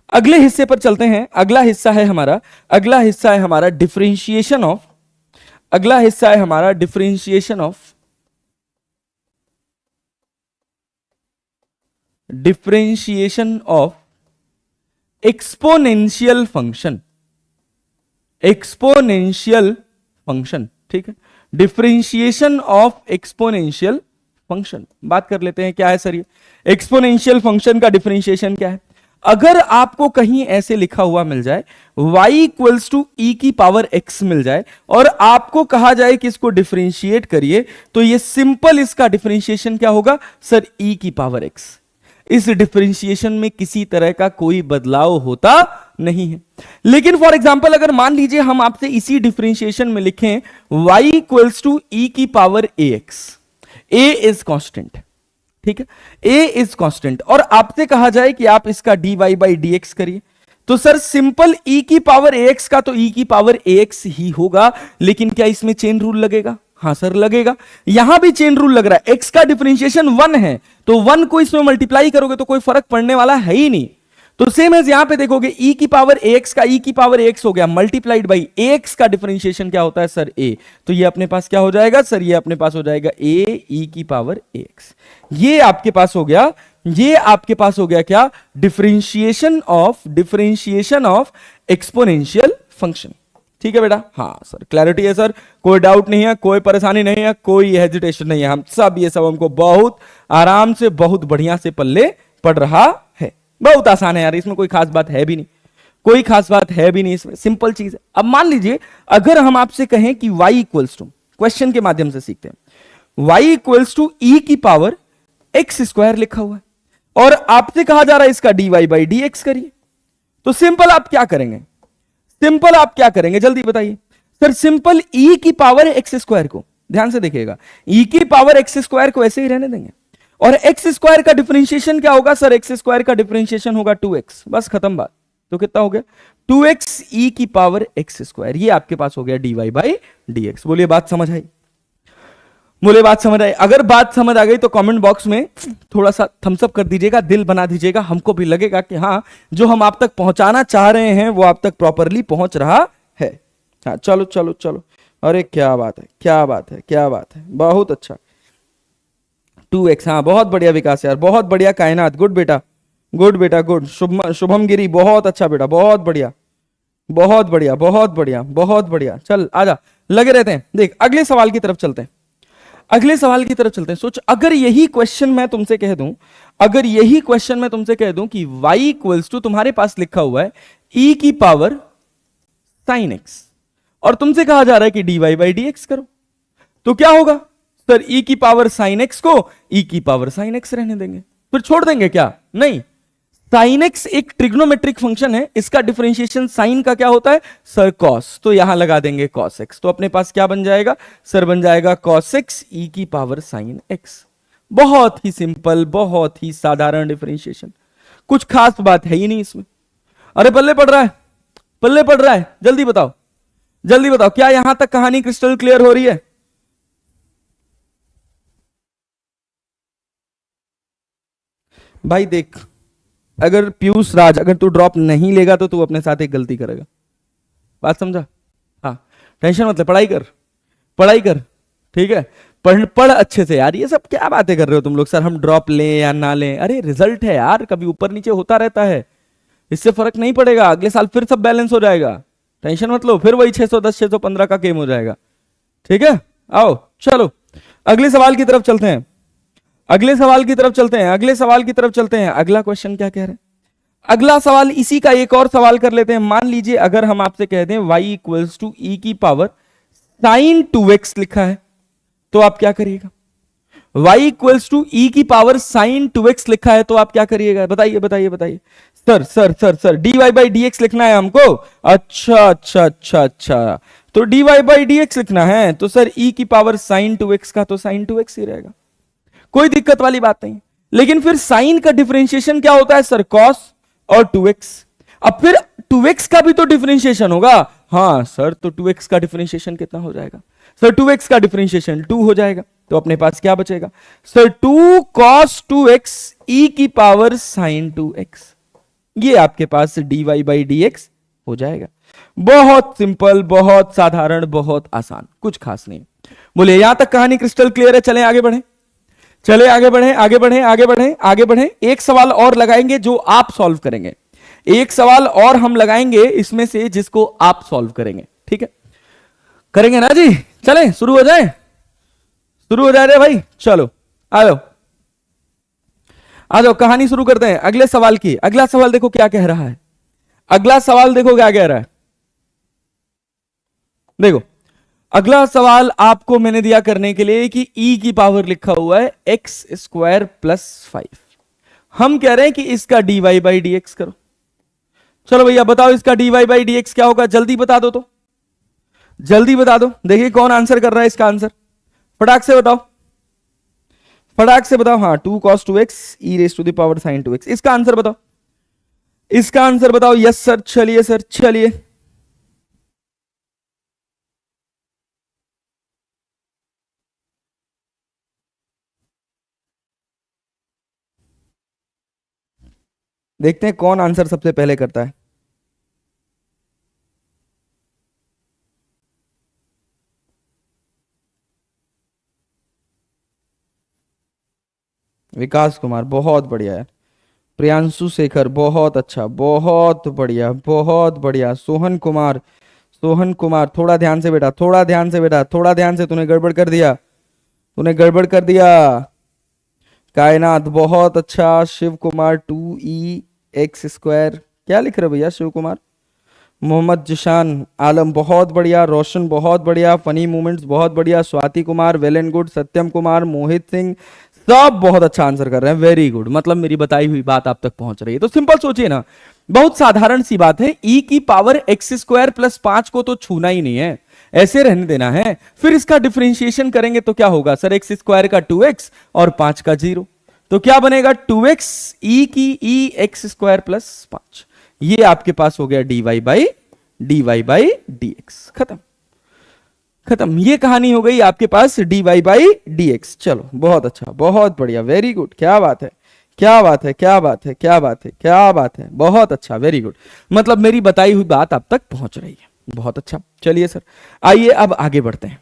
A: अगले हिस्से पर चलते हैं। अगला हिस्सा है हमारा डिफरेंशिएशन ऑफ, अगला हिस्सा है हमारा differentiation of exponential function, exponential function, ठीक है। डिफरेंशिएशन ऑफ एक्सपोनेंशियल फंक्शन बात कर लेते हैं। क्या है सर ये एक्सपोनेंशियल फंक्शन का डिफरेंशिएशन क्या है? अगर आपको कहीं ऐसे लिखा हुआ मिल जाए y इक्वल्स टू ई की पावर x मिल जाए और आपको कहा जाए कि इसको डिफरेंशिएट करिए, तो ये सिंपल इसका डिफरेंशिएशन क्या होगा सर? e की पावर x। इस डिफरेंशिएशन में किसी तरह का कोई बदलाव होता नहीं है। लेकिन फॉर एग्जांपल अगर मान लीजिए हम आपसे इसी डिफरेंशिएशन में लिखें y इक्वल्स टू ई की power ax, a is constant, ठीक है, a इज कांस्टेंट, और आपसे कहा जाए कि आप इसका dy बाई डी एक्स करिए, तो सर सिंपल e की पावर ax का तो e की पावर ax ही होगा। लेकिन क्या इसमें चेन रूल लगेगा? हाँ सर लगेगा। यहां भी चेन रूल लग रहा है। x का डिफरेंशिएशन 1 है, तो 1 को इसमें मल्टीप्लाई करोगे तो कोई फर्क पड़ने वाला है ही नहीं। तो सेम एज यहां पे देखोगे e की पावर ax का e की पावर ax हो गया मल्टीप्लाइड बाई ax का डिफरेंशिएशन क्या होता है सर? a। तो ये अपने पास क्या हो जाएगा सर? ये अपने पास हो जाएगा a e की पावर ax। ये आपके पास हो गया, ये आपके पास हो गया क्या? डिफरेंशिएशन ऑफ एक्सपोनेंशियल फंक्शन, ठीक है बेटा। हाँ सर क्लैरिटी है सर, कोई डाउट नहीं है, कोई परेशानी नहीं है, कोई हेजिटेशन नहीं है। हम सब ये सब हमको बहुत आराम से, बहुत बढ़िया से पल्ले पड़ रहा है। बहुत आसान है यार, इसमें कोई खास बात है भी नहीं, कोई खास बात है भी नहीं, इसमें सिंपल चीज है। अब मान लीजिए अगर हम आपसे कहें कि y इक्वल्स टू, क्वेश्चन के माध्यम से सीखते हैं, y इक्वल्स टू ई की पावर x स्क्वायर लिखा हुआ है। और आपसे कहा जा रहा है इसका dy बाई डी एक्स करिए। तो सिंपल आप क्या करेंगे, सिंपल आप क्या करेंगे जल्दी बताइए सर। सिंपल e की पावर एक्स स्क्वायर को, ध्यान से देखिएगा, e की पावर एक्स स्क्वायर को ऐसे ही रहने देंगे, और एक्स स्क्वायर का डिफरेंशिएशन क्या होगा सर, एक्स स्क्वायर का डिफरेंशिएशन होगा 2x, बस खत्म बात। तो कितना हो गया 2x e की पावर एक्स स्क्वायर, ये आपके पास हो गया dy बाई डी एक्स। बोलिए बात समझ आई, बोले बात समझ आई। अगर बात समझ आ गई तो कमेंट बॉक्स में थोड़ा सा थम्स अप कर दीजिएगा, दिल बना दीजिएगा, हमको भी लगेगा कि हाँ जो हम आप तक पहुंचाना चाह रहे हैं वो आप तक प्रॉपरली पहुंच रहा है। हाँ चलो चलो चलो, अरे क्या बात है, क्या बात है, क्या बात है, बहुत अच्छा। 2x, हाँ बहुत बढ़िया विकास यार, बहुत बढ़िया। कायनात, गुड बेटा, गुड बेटा, गुड। शुभम गिरी, बहुत अच्छा बेटा, बहुत बढ़िया, बहुत बढ़िया, बहुत बढ़िया, बहुत बढ़िया। चल आजा, लगे रहते हैं। देख अगले सवाल की तरफ चलते हैं, अगले सवाल की तरफ चलते हैं। सोच अगर यही क्वेश्चन मैं तुमसे कह दूं, अगर यही क्वेश्चन मैं तुमसे कह दूं कि y इक्वल्स टू, तुम्हारे पास लिखा हुआ है e की पावर साइन x, और तुमसे कहा जा रहा है कि dy बाई डी एक्स करो, तो क्या होगा सर, e की पावर साइन x को e की पावर साइन x रहने देंगे, फिर छोड़ देंगे क्या, नहीं। साइन x एक ट्रिग्नोमेट्रिक फंक्शन है, इसका डिफरेंशिएशन साइन का क्या होता है सर, कॉस, तो यहां लगा देंगे कॉस x, तो अपने पास क्या बन जाएगा सर, बन जाएगा कॉस x e की पावर साइन x। बहुत ही सिंपल, बहुत ही साधारण डिफरेंशिएशन, कुछ खास बात है ही नहीं इसमें। अरे पल्ले पड़ रहा है, पल्ले पड़ रहा है, जल्दी बताओ, जल्दी बताओ, क्या यहां तक कहानी क्रिस्टल क्लियर हो रही है। भाई देख, अगर पीयूष राज, अगर तू ड्रॉप नहीं लेगा तो तू अपने साथ एक गलती करेगा, बात समझा। हाँ टेंशन मत ले, पढ़ाई कर, पढ़ाई कर, ठीक है, पढ़ अच्छे से यार। ये सब क्या बातें कर रहे हो तुम लोग, सर हम ड्रॉप लें या ना लें, अरे रिजल्ट है यार, कभी ऊपर नीचे होता रहता है, इससे फर्क नहीं पड़ेगा, अगले साल फिर सब बैलेंस हो जाएगा, टेंशन मत लो, फिर वही 610 615 का गेम हो जाएगा, ठीक है। आओ चलो अगले सवाल की तरफ चलते हैं, अगले सवाल की तरफ चलते हैं, अगले सवाल की तरफ चलते हैं। अगला क्वेश्चन क्या कह रहे हैं, अगला सवाल इसी का एक और सवाल कर लेते हैं। मान लीजिए अगर हम आपसे कह दें y इक्वल्स टू e की पावर साइन 2x लिखा है, तो आप क्या करिएगा। y इक्वल्स टू e की पावर साइन 2x लिखा है, तो आप क्या करिएगा, बताइए बताइए बताइए। Sir sir sir sir dy by d x लिखना है हमको, अच्छा अच्छा अच्छा अच्छा, तो dy बाई डी एक्स लिखना है, तो सर e की पावर साइन 2x का तो साइन 2x ही रहेगा, कोई दिक्कत वाली बात नहीं। लेकिन फिर साइन का डिफरेंशिएशन क्या होता है सर, कॉस और 2x। अब फिर 2x का भी तो डिफरेंशिएशन होगा, हाँ सर, तो 2x का डिफरेंशिएशन कितना हो जाएगा सर, 2x का डिफरेंशिएशन 2 हो जाएगा, तो अपने पास क्या बचेगा सर, 2 cos 2x e की पावर साइन 2x, ये आपके पास dy बाई डी एक्स हो जाएगा। बहुत सिंपल, बहुत साधारण, बहुत आसान, कुछ खास नहीं। बोलिए यहां तक कहानी क्रिस्टल क्लियर है, चलें आगे बढ़े, चले आगे बढ़े, आगे बढ़े, आगे बढ़े, आगे बढ़े। एक सवाल और लगाएंगे जो आप सॉल्व करेंगे, एक सवाल और हम लगाएंगे इसमें से जिसको आप सॉल्व करेंगे, ठीक है, करेंगे ना जी। चलें शुरू हो जाए, शुरू हो जाए रे भाई, चलो आ जाओ, आ जाओ, कहानी शुरू करते हैं अगले सवाल की। अगला सवाल देखो क्या कह रहा है, अगला सवाल देखो क्या कह रहा है, देखो अगला सवाल आपको मैंने दिया करने के लिए कि e की पावर लिखा हुआ है एक्स स्क्वायर प्लस 5, हम कह रहे हैं कि इसका dy बाई डी एक्स करो। चलो भैया बताओ इसका dy बाई डी एक्स क्या होगा, जल्दी बता दो, तो जल्दी बता दो, देखिए कौन आंसर कर रहा है इसका आंसर, फटाक से बताओ, फटाक से बताओ। हाँ 2 cos 2x e raise to the power sine 2x, इसका आंसर बताओ, इसका आंसर बताओ। यस सर, चलिए सर, चलिए देखते हैं कौन आंसर सबसे पहले करता है। विकास कुमार, बहुत बढ़िया है। प्रियांशु शेखर, बहुत अच्छा, बहुत बढ़िया, बहुत बढ़िया। सोहन कुमार, सोहन कुमार, थोड़ा ध्यान से बेटा, थोड़ा ध्यान से बेटा, थोड़ा ध्यान से, तूने गड़बड़ कर दिया, तूने गड़बड़ कर दिया। कायनात, बहुत अच्छा। शिव कुमार 2e x² क्या लिख रहे हो भैया शिव कुमार। मोहम्मद जिशान आलम, बहुत बढ़िया। रोशन, बहुत बढ़िया। फनी मूवमेंट्स, बहुत बढ़िया। Swati Kumar, well and good. Satyam Kumar, Mohit Singh, सब बहुत अच्छा आंसर कर रहे हैं, वेरी गुड। मतलब मेरी बताई हुई बात आप तक पहुंच रही है। तो सिंपल सोचिए ना, बहुत साधारण सी बात है, ई की पावर एक्स स्क्वायर प्लस 5 को तो छूना ही नहीं है, ऐसे रहने देना है। फिर इसका डिफरेंशिएशन करेंगे तो क्या होगा सर, एक्स स्क्वायर का 2x और 5 का 0, तो क्या बनेगा 2x ई की ई एक्स स्क्वायर प्लस 5। ये आपके पास हो गया dy बाई dx। खत्म खत्म, ये कहानी हो गई आपके पास dy बाई dx। चलो बहुत अच्छा, बहुत बढ़िया, वेरी गुड, क्या बात है, क्या बात है, क्या बात है, क्या बात है, क्या बात है, बहुत अच्छा, वेरी गुड। मतलब मेरी बताई हुई बात आप तक पहुंच रही है, बहुत अच्छा। चलिए सर, आइए अब आगे बढ़ते हैं,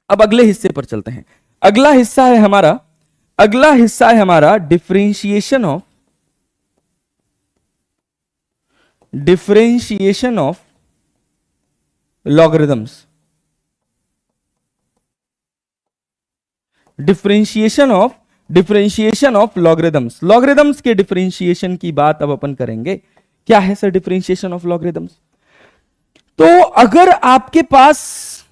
A: अब अगले हिस्से पर चलते हैं। अगला हिस्सा है हमारा, अगला हिस्सा है हमारा differentiation of logarithms. Differentiation of logarithms, logarithms के डिफरेंशिएशन की बात अब अपन करेंगे। क्या है सर डिफरेंशिएशन ऑफ लॉगरिथम्स? तो अगर आपके पास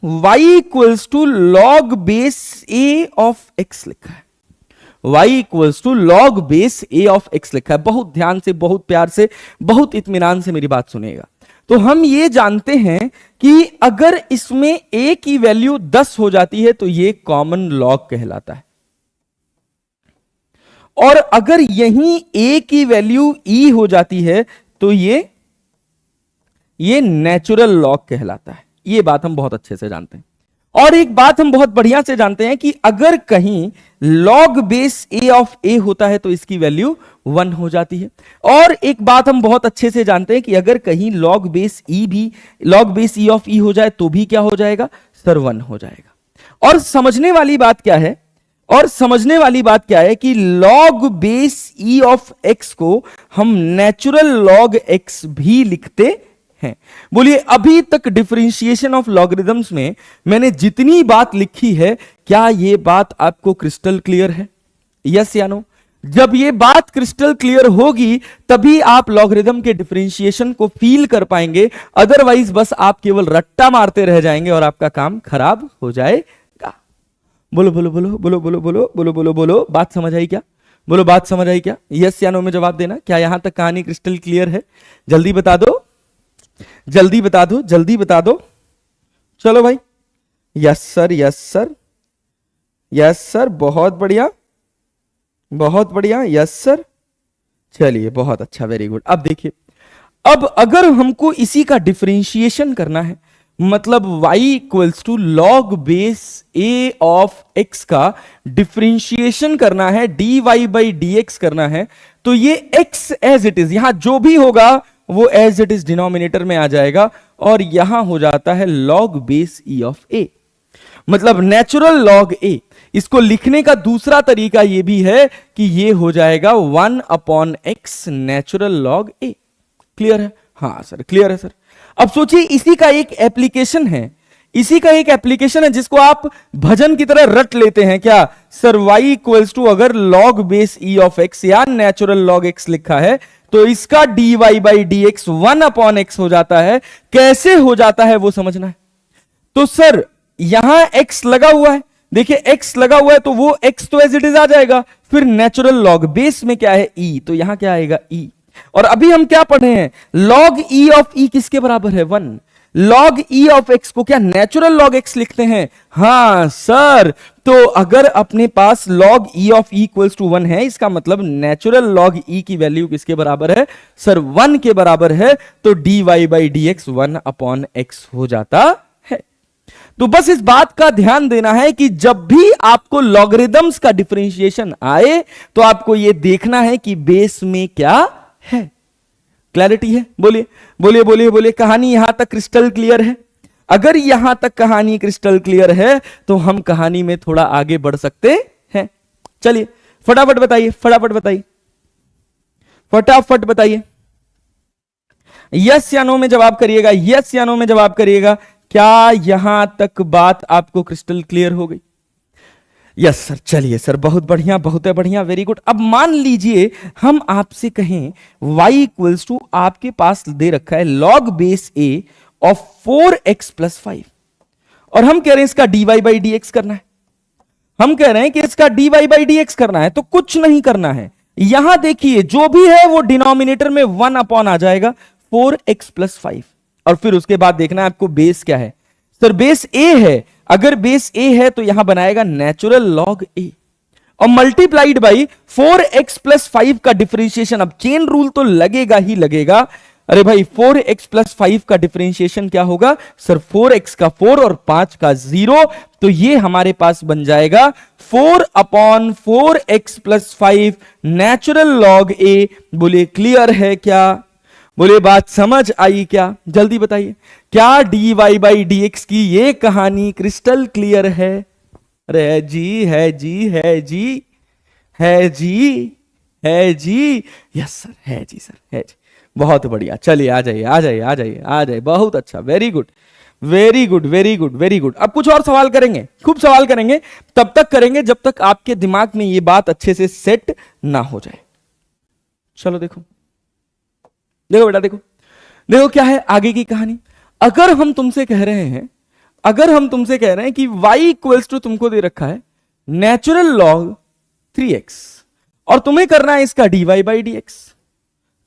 A: y equals to log base a of x लिखा है, y equals to log base a of x लिखा है, बहुत ध्यान से, बहुत प्यार से, बहुत इत्मीनान से मेरी बात सुनिएगा। तो हम ये जानते हैं कि अगर इसमें a की वैल्यू 10 हो जाती है तो ये कॉमन लॉग कहलाता है, और अगर यहीं a की वैल्यू e हो जाती है तो ये नेचुरल लॉग कहलाता है। ये बात हम बहुत अच्छे से जानते हैं। और एक बात हम बहुत बढ़िया से जानते हैं कि अगर कहीं log base a of a होता है तो इसकी वैल्यू 1 हो जाती है। और एक बात हम बहुत अच्छे से जानते हैं कि अगर कहीं log base e of e हो जाए तो भी क्या हो जाएगा सर, 1 हो जाएगा। और समझने वाली बात क्या है, और समझने वाली बात क्या है कि log base e of x को हम नेचुरल लॉग x भी लिखते हैं। बोलिए, अभी तक डिफरेंशिएशन ऑफ लॉगरिथम्स में मैंने जितनी बात लिखी है, क्या यह बात आपको क्रिस्टल क्लियर है? यस या नो? जब ये बात क्रिस्टल क्लियर होगी तभी आप लॉगरिथम के डिफरेंशिएशन को फील कर पाएंगे, अदरवाइज बस आप केवल रट्टा मारते रह जाएंगे और आपका काम खराब हो जाएगा। बोलो बोलो बोलो बोलो बोलो बोलो बोलो बोलो बोलो, बात समझ आई क्या? बोलो, बात समझ आई क्या? यस या नो में जवाब देना। क्या यहां तक कहानी क्रिस्टल क्लियर है? जल्दी बता दो, जल्दी बता दो, जल्दी बता दो। चलो भाई, yes sir, yes sir, yes sir, बहुत बढ़िया, बहुत बढ़िया, यस सर। चलिए बहुत अच्छा, वेरी गुड। अब देखिए, अब अगर हमको इसी का डिफरेंशिएशन करना है, मतलब y equals to log base a of x का डिफरेंशिएशन करना है, dy बाई dx करना है, तो ये x एज इट इज, यहां जो भी होगा वो एज इट इज डिनोमिनेटर में आ जाएगा, और यहां हो जाता है log base e of a, मतलब नेचुरल लॉग a। इसको लिखने का दूसरा तरीका यह भी है कि यह हो जाएगा 1 upon x natural log a। Clear है? हाँ सर, क्लियर है सर। अब सोचिए, इसी का एक एप्लीकेशन है, इसी का एक एप्लीकेशन है जिसको आप भजन की तरह रट लेते हैं। क्या सर? y इक्वल्स टू अगर log base e of x या नेचुरल लॉग x लिखा है तो इसका dy by dx 1 upon x हो जाता है। कैसे हो जाता है वो समझना है। तो सर यहां x लगा हुआ है, देखिए x लगा हुआ है तो वो x तो एज इट इज आ जाएगा, फिर नेचुरल लॉग बेस में क्या है e, तो यहां क्या आएगा e। और अभी हम क्या पढ़े हैं, लॉग e ऑफ e किसके बराबर है? 1। लॉग e ऑफ x को क्या नेचुरल लॉग x लिखते हैं? हां सर। तो अगर अपने पास log e of e equals to 1 है, इसका मतलब नेचुरल लॉग e की वैल्यू किसके बराबर है सर? 1 के बराबर है। तो dy by dx 1 upon x हो जाता है। तो बस इस बात का ध्यान देना है कि जब भी आपको लॉगरिथम्स का डिफरेंशिएशन आए तो आपको यह देखना है कि बेस में क्या है। क्लैरिटी है? बोलिए बोलिए बोलिए बोलिए, कहानी यहां तक क्रिस्टल क्लियर है? अगर यहां तक कहानी क्रिस्टल क्लियर है तो हम कहानी में थोड़ा आगे बढ़ सकते हैं। चलिए फटाफट बताइए, फटाफट बताइए, फटाफट बताइए। यस या नो में जवाब करिएगा, यस या नो में जवाब करिएगा। क्या यहां तक बात आपको क्रिस्टल क्लियर हो गई? Yes sir. चलिए सर, बहुत बढ़िया, बहुत बढ़िया, वेरी गुड। अब मान लीजिए हम आपसे कहें y इक्वल्स टू, आपके पास दे रखा है log base a of 4x plus 5, और हम कह रहे हैं इसका dy बाई dx करना है। हम कह रहे हैं कि इसका dy बाई डी एक्स करना है, तो कुछ नहीं करना है। यहां देखिए जो भी है वो डिनोमिनेटर में 1 अपॉन आ जाएगा 4x प्लस 5, और फिर उसके बाद देखना है आपको बेस क्या है। सर बेस a है, अगर बेस a है तो यहां बनाएगा नेचुरल लॉग a और मल्टीप्लाइड बाई 4x प्लस 5 का डिफरेंशिएशन। अब चेन रूल तो लगेगा ही लगेगा। अरे भाई 4x प्लस 5 का डिफरेंशिएशन क्या होगा सर, 4x का 4 और 5 का 0, तो ये हमारे पास बन जाएगा 4 upon 4x plus 5 natural log a। बोले क्लियर है क्या? बोले बात समझ आई क्या? जल्दी बताइए, क्या dy बाई डी एक्स की ये कहानी क्रिस्टल क्लियर है? अरे है जी, है जी, है जी, है जी, है जी, यस सर, है जी सर, है जी, बहुत बढ़िया। चलिए आ जाइए, आ जाइए, आ जाइए, आ जाइए, बहुत अच्छा, very good, very good, very good, very good. अब कुछ और सवाल करेंगे, खूब सवाल करेंगे, तब तक करेंगे जब तक आपके दिमाग में ये बात अच्छे से सेट ना हो जाए। चलो देखो, देखो बेटा, देखो देखो क्या है आगे की कहानी। अगर हम तुमसे कह रहे हैं, अगर हम तुमसे कह रहे हैं कि y इक्वल्स टू तुमको दे रखा है नेचुरल लॉग 3x और तुम्हें करना है इसका dy बाई डी एक्स,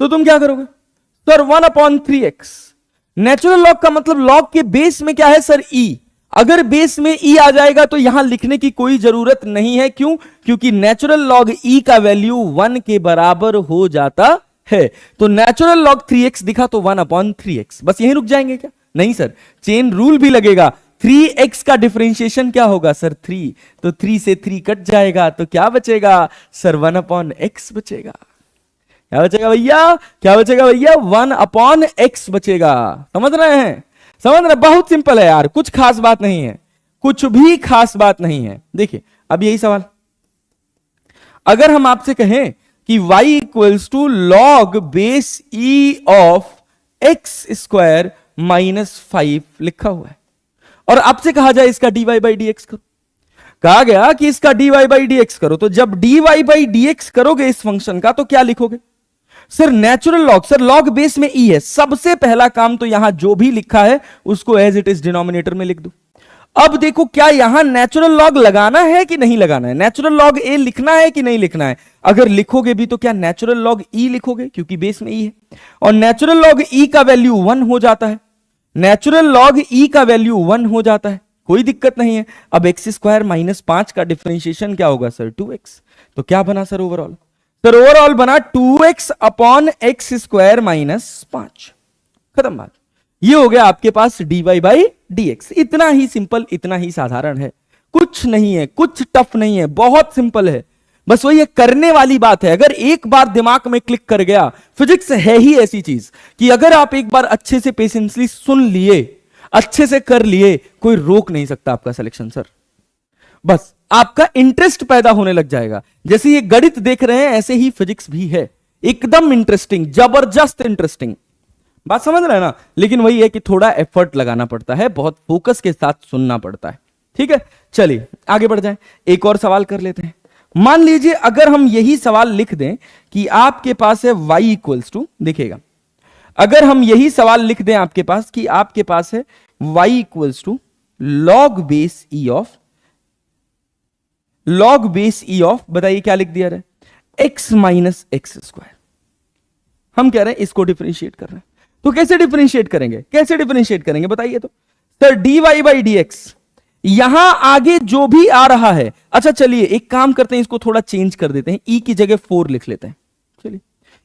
A: तो तुम क्या करोगे sir? 1 upon 3x। Natural log का मतलब लॉग के बेस में क्या है सर? e। अगर बेस में e आ जाएगा तो यहां लिखने की कोई जरूरत नहीं है। क्यों? क्योंकि नेचुरल लॉग e का वैल्यू 1 के बराबर हो जाता है। तो नेचुरल लॉग 3x दिखा तो 1 अपॉन 3x, बस यहीं रुक जाएंगे क्या? नहीं सर, चेन रूल भी लगेगा। 3x का डिफरेंशिएशन क्या होगा सर? 3, तो 3 से 3 कट जाएगा, तो क्या बचेगा सर? 1 अपॉन x बचेगा। क्या बचेगा भैया? क्या बचेगा भैया? 1 अपॉन x बचेगा। समझ रहे हैं? समझ रहे? बहुत सिंपल है यार, कुछ खास बात नहीं है, कुछ भी खास बात नहीं है। देखिए अब यही सवाल, अगर हम आपसे कहें कि y equals to log base e of x square minus 5 लिखा हुआ है, और आपसे कहा जाए इसका dy बाई डी एक्स करो, कहा गया कि इसका dy बाई डी एक्स करो, तो जब dy बाई डी एक्स करोगे इस फंक्शन का तो क्या लिखोगे sir? Natural log. Sir log base में e है, सबसे पहला काम तो यहां जो भी लिखा है उसको एज इट इज डिनोमिनेटर में लिख दो। अब देखो क्या यहां नेचुरल लॉग लगाना है कि नहीं लगाना है? नेचुरल लॉग ए लिखना है कि नहीं लिखना है? अगर लिखोगे भी तो क्या नेचुरल लॉग ई लिखोगे, क्योंकि बेस में ई है, और नेचुरल लॉग ई का वैल्यू 1 हो जाता है। नेचुरल लॉग ई का वैल्यू 1 हो जाता है, कोई दिक्कत नहीं है। अब एक्स स्क्वायर माइनस 5 का डिफरेंशिएशन क्या होगा सर? 2x। तो क्या बना सर ओवरऑल? सर ओवरऑल बना 2x upon x square minus 5। खत्म बात। ये हो गया आपके पास dy बाई डी एक्स। इतना ही सिंपल, इतना ही साधारण है, कुछ नहीं है, कुछ टफ नहीं है, बहुत सिंपल है। बस वही करने वाली बात है। अगर एक बार दिमाग में क्लिक कर गया, फिजिक्स है ही ऐसी चीज कि अगर आप एक बार अच्छे से पेशेंसली सुन लिए, अच्छे से कर लिए, कोई रोक नहीं सकता आपका सिलेक्शन सर। बस आपका इंटरेस्ट पैदा होने लग जाएगा। जैसे ये गणित देख रहे हैं ऐसे ही फिजिक्स भी है, एकदम इंटरेस्टिंग, जबरदस्त इंटरेस्टिंग। बात समझ रहे हैं ना? लेकिन वही है कि थोड़ा एफर्ट लगाना पड़ता है, बहुत फोकस के साथ सुनना पड़ता है। ठीक है, चलिए आगे बढ़ जाएं, एक और सवाल कर लेते हैं। मान लीजिए अगर हम यही सवाल लिख दें कि आपके पास है y इक्वल्स टू, देखिएगा अगर हम यही सवाल लिख दें आपके पास कि आपके पास है y equals to log base e of, log base e of, बताइए क्या लिख दिया है? x minus x square. हम कह रहे हैं इसको डिफरेंशिएट कर रहे हैं, तो कैसे डिफरेंशिएट करेंगे? कैसे डिफरेंशिएट करेंगे बताइए तो। Sir dy by d x, यहां आगे जो भी आ रहा है, अच्छा चलिए एक काम करते हैं, इसको थोड़ा चेंज कर देते हैं, e की जगह 4 लिख लेते हैं। चलिए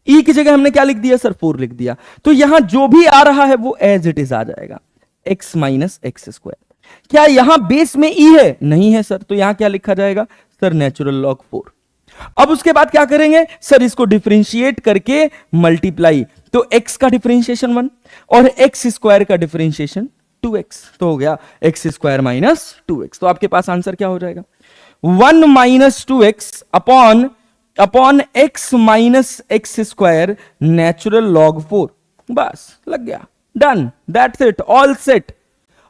A: e की जगह हमने क्या लिख दिया सर? 4 लिख दिया, तो यहां जो भी आ रहा है वो एज इट इज आ जाएगा, x माइनस एक्स स्क्वायर। क्या यहां बेस में e है? नहीं है सर, तो यहां क्या लिखा जाएगा सर? Natural log 4। अब उसके बाद क्या करेंगे सर? इसको डिफरेंशिएट करके मल्टीप्लाई, तो x का डिफरेंशिएशन 1 और x स्क्वायर का डिफरेंशिएशन 2x, तो हो गया x स्क्वायर माइनस 2x। तो आपके पास आंसर क्या हो जाएगा? 1 minus 2x upon upon x minus x square natural log 4। बस लग गया, done, that's it, all set,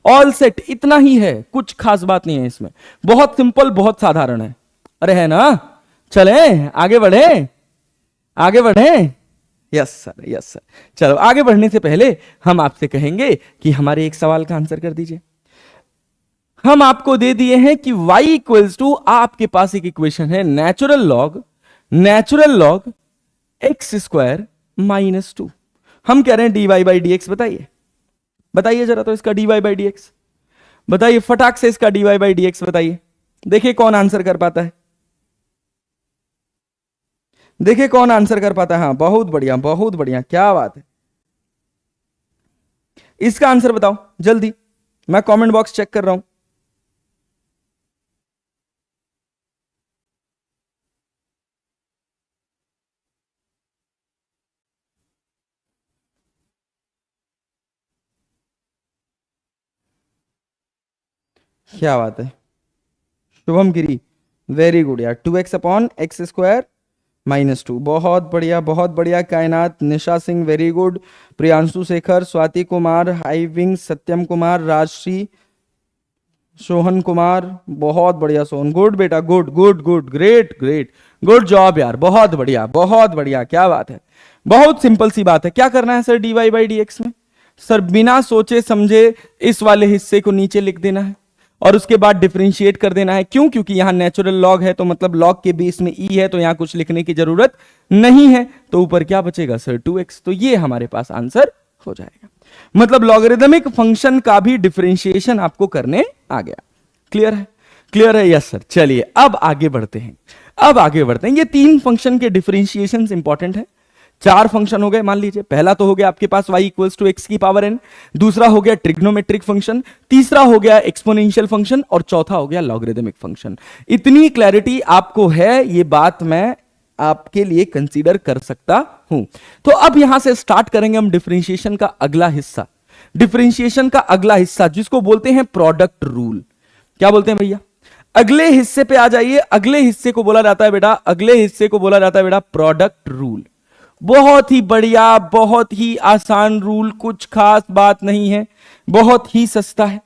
A: all set. इतना ही है, कुछ खास बात नहीं है इसमें, बहुत सिंपल, बहुत साधारण है। अरे है ना? चलें आगे बढ़े, आगे बढ़े। Yes sir, yes sir. चलो आगे बढ़ने से पहले हम आपसे कहेंगे कि हमारे एक सवाल का आंसर कर दीजिए। हम आपको दे दिए हैं कि y इक्वल्स टू, आपके पास एक इक्वेशन है natural log x square minus 2। हम कह रहे हैं dy बाई डी एक्स। बताइए जरा तो इसका dy बाई डी एक्स बताइए, फटाक से इसका dy बाई डी एक्स बताइए। देखिए कौन आंसर कर पाता है, देखिए कौन आंसर कर पाता है। हाँ बहुत बढ़िया, क्या बात है। इसका आंसर बताओ जल्दी, मैं कमेंट बॉक्स चेक कर रहा हूं। क्या बात है शुभम गिरी, वेरी गुड यार। 2x upon x square minus 2, बहुत बढ़िया। कायनात, निशा सिंह वेरी गुड, प्रियांशु शेखर, स्वाति कुमार, हाईविंग, सत्यम कुमार, राजश्री, सोहन कुमार, बहुत बढ़िया सोहन, गुड बेटा, गुड, ग्रेट, गुड जॉब यार, बहुत बढ़िया, क्या बात है। बहुत सिंपल सी बात है। क्या करना है sir dy by d x में? सर बिना सोचे समझे इस वाले हिस्से को नीचे लिख देना है और उसके बाद डिफरेंशिएट कर देना है। क्यों? क्योंकि यहां नेचुरल लॉग है, तो मतलब लॉग के बेस में ई है, तो यहां कुछ लिखने की जरूरत नहीं है। तो ऊपर क्या बचेगा सर? 2x। तो ये हमारे पास आंसर हो जाएगा। मतलब लॉगरिदमिक फंक्शन का भी डिफरेंशिएशन आपको करने आ गया। क्लियर है? Yes sir. चलिए अब आगे बढ़ते हैं। ये 3 फंक्शन के डिफरेंशिएशन इंपॉर्टेंट है। 4 फंक्शन हो गए मान लीजिए। पहला तो हो गया आपके पास y इक्वल्स टू एक्स की पावर n, दूसरा हो गया ट्रिग्नोमेट्रिक फंक्शन, तीसरा हो गया एक्सपोनेंशियल फंक्शन और चौथा हो गया लॉगरिदमिक फंक्शन। इतनी क्लैरिटी आपको है, ये बात मैं आपके लिए कंसीडर कर सकता हूं। तो अब यहां से स्टार्ट करेंगे हम डिफरेंशिएशन का अगला हिस्सा, जिसको बोलते हैं प्रोडक्ट रूल। क्या बोलते हैं भैया? अगले हिस्से पे आ जाइए। अगले हिस्से को बोला जाता है बेटा प्रोडक्ट रूल। बहुत ही बढ़िया, बहुत ही आसान रूल, कुछ खास बात नहीं है, बहुत ही सस्ता है।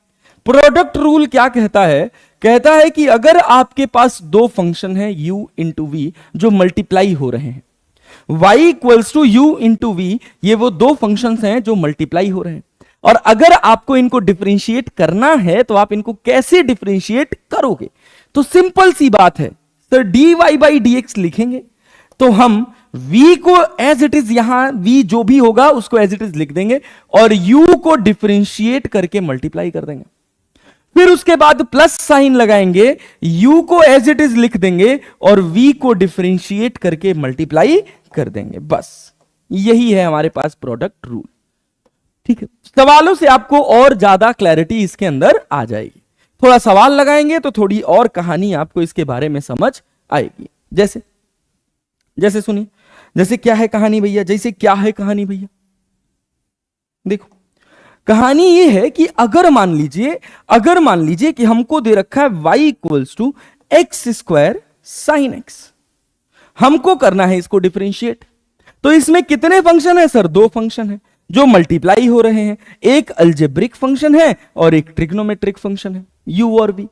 A: प्रोडक्ट रूल क्या कहता है? कहता है कि अगर आपके पास 2 फंक्शन है u इंटू वी जो मल्टीप्लाई हो रहे हैं, y equals to u into v, ये वो 2 फंक्शन हैं जो मल्टीप्लाई हो रहे हैं, और अगर आपको इनको डिफरेंशिएट करना है तो आप इनको कैसे डिफरेंशिएट करोगे? तो सिंपल सी बात है sir, dy by d x लिखेंगे तो हम v को एज इट इज, यहां v जो भी होगा उसको एज इट इज लिख देंगे और u को डिफरेंशिएट करके मल्टीप्लाई कर देंगे। फिर उसके बाद प्लस साइन लगाएंगे, u को एज इट इज लिख देंगे और v को डिफरेंशिएट करके मल्टीप्लाई कर देंगे। बस यही है हमारे पास प्रोडक्ट रूल। ठीक है, सवालों से आपको और ज्यादा क्लैरिटी इसके अंदर आ जाएगी। थोड़ा सवाल लगाएंगे तो थोड़ी और कहानी आपको इसके बारे में समझ आएगी। जैसे सुनिए, जैसे क्या है कहानी भैया? देखो कहानी ये है कि अगर मान लीजिए कि हमको दे रखा है y equals to x square sine x, हमको करना है इसको डिफरेंशिएट। तो इसमें कितने फंक्शन है सर? 2 फंक्शन है जो मल्टीप्लाई हो रहे हैं। एक अलजेब्रिक फंक्शन है और एक ट्रिग्नोमेट्रिक फंक्शन है, u और v।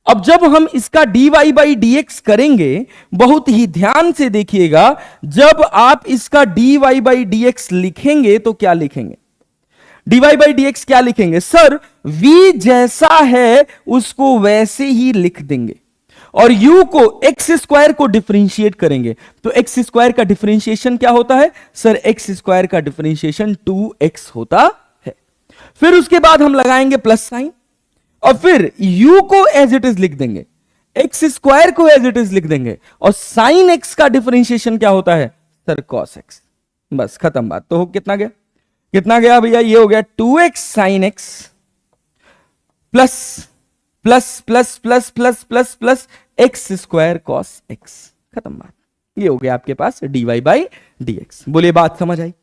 A: अब जब हम इसका dy बाई डी एक्स करेंगे, बहुत ही ध्यान से देखिएगा, जब आप इसका dy बाई डी एक्स लिखेंगे तो क्या लिखेंगे? dy बाई डी एक्स क्या लिखेंगे सर? v जैसा है उसको वैसे ही लिख देंगे और u को एक्स स्क्वायर को डिफरेंशिएट करेंगे। तो एक्स स्क्वायर का डिफरेंशिएशन क्या होता है सर? एक्स स्क्वायर का डिफरेंशिएशन 2x होता है। फिर उसके बाद हम लगाएंगे प्लस साइन और फिर u को एज इट इज लिख देंगे, एक्स स्क्वायर को एज इट इज लिख देंगे और साइन x का डिफरेंशिएशन क्या होता है सर? cos x। बस खत्म बात। तो कितना गया भैया? ये हो गया 2x sine x plus plus plus plus plus plus plus x square cos x. खत्म बात। ये हो गया आपके पास dy बाई डी एक्स। बोलिए बात समझ आई?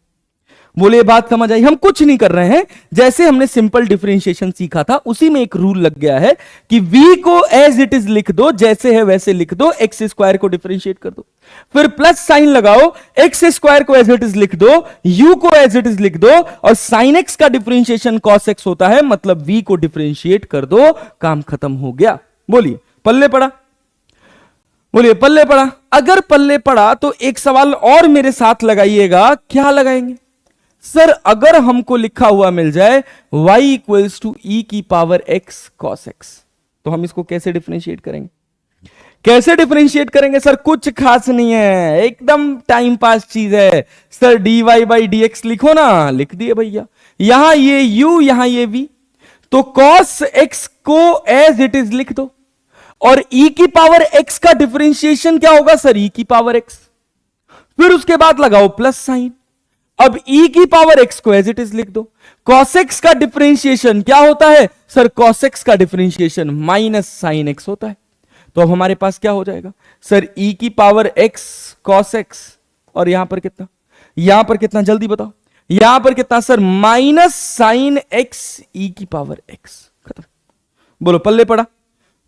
A: हम कुछ नहीं कर रहे हैं, जैसे हमने सिंपल डिफरेंशिएशन सीखा था उसी में एक रूल लग गया है कि v को एज इट इज लिख दो, जैसे है वैसे लिख दो, एक्स स्क्वायर को डिफरेंशिएट कर दो, फिर प्लस साइन लगाओ, एक्स स्क्वायर को एज इट इज लिख दो, u को एज इट इज लिख दो और साइन x का डिफरेंशिएशन cos x होता है, मतलब v को डिफरेंशिएट कर दो, काम खत्म हो गया। बोलिए पल्ले पड़ा? अगर पल्ले पड़ा तो एक सवाल और मेरे साथ लगाइएगा। क्या लगाएंगे सर? अगर हमको लिखा हुआ मिल जाए y इक्वल्स टू ई की पावर x cos x, तो हम इसको कैसे डिफरेंशिएट करेंगे? कैसे डिफरेंशिएट करेंगे सर? कुछ खास नहीं है, एकदम टाइम पास चीज है sir. dy by d x लिखो ना, लिख दिए भैया। यहां ये u, यहां ये v, तो cos x को एज इट इज लिख दो। और e की पावर x का डिफरेंशिएशन क्या होगा सर? e की पावर x, फिर उसके बाद लगाओ प्लस साइन। अब e की पावर x को एज इट इज लिख दो। cos x का डिफरेंशिएशन क्या होता है सर? cos x का डिफरेंशिएशन माइनस साइन x होता है। तो अब हमारे पास क्या हो जाएगा सर? e की पावर x cos x, और यहां पर कितना, यहां पर कितना जल्दी बताओ, यहां पर कितना sir? Minus sine x e की पावर x। खत्म। बोलो पल्ले पड़ा,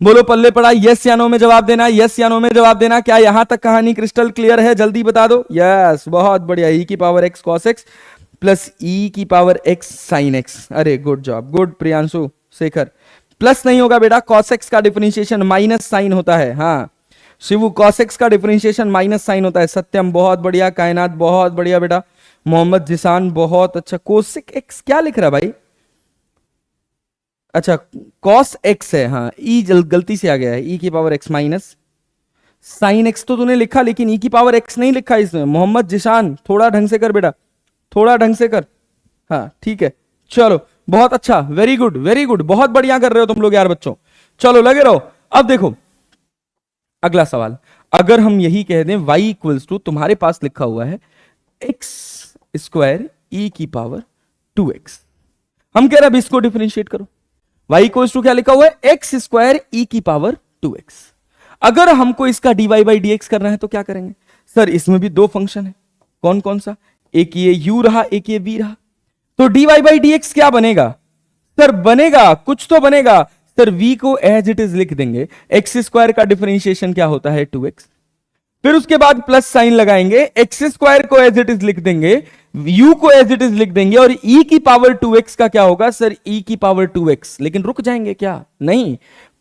A: बोलो पल्ले पड़ा। यस या नो में जवाब देना, यस या नो में जवाब देना। क्या यहां तक कहानी क्रिस्टल क्लियर है? जल्दी बता दो। यस, बहुत बढ़िया। e की power x cos x plus e की पावर x sin x। अरे good job, good Priyanshu Shekhar. Plus नहीं होगा बेटा, cos x का डिफरेंशिएशन माइनस साइन होता है। हाँ शिवू, cos x का डिफरेंशिएशन माइनस साइन होता है। सत्यम बहुत बढ़िया, कायनात बहुत बढ़िया बेटा, मोहम्मद जिसान बहुत अच्छा। कोसिक x क्या लिख रहा भाई? अच्छा cos x है, हाँ e गलती से आ गया है, e की power x minus sine x तो तूने लिखा, लेकिन e की पावर x नहीं लिखा इसमें। मोहम्मद जिशान थोड़ा ढंग से कर बेटा, थोड़ा ढंग से कर। हाँ ठीक है, चलो बहुत अच्छा, वेरी गुड वेरी गुड, बहुत बढ़िया कर रहे हो तुम लोग यार बच्चों। चलो लगे रहो। अब देखो अगला सवाल, अगर हम यही कह दें y इक्वल्स टू, तुम्हारे पास लिखा हुआ है x स्क्वायर e की पावर 2x। हम कह रहे हैं अब इसको डिफरेंशिएट करो। y इक्वल्स टू क्या लिखा हुआ है? x स्क्वायर e की पावर 2x। अगर हमको इसका dy बाई डी एक्स करना है तो क्या करेंगे सर? इसमें भी दो फंक्शन है, कौन कौन सा? एक ये u रहा, एक ये v रहा। तो dy बाई डी एक्स क्या बनेगा सर? बनेगा कुछ तो बनेगा सर, v को एज इट इज लिख देंगे। एक्स स्क्वायर का डिफरेंशिएशन क्या होता है? 2x। फिर उसके बाद प्लस साइन लगाएंगे, एक्स स्क्वायर को एज इट इज लिख देंगे, u को एज इट इज लिख देंगे, और e की पावर 2x का क्या होगा सर? e की पावर 2x। लेकिन रुक जाएंगे क्या? नहीं,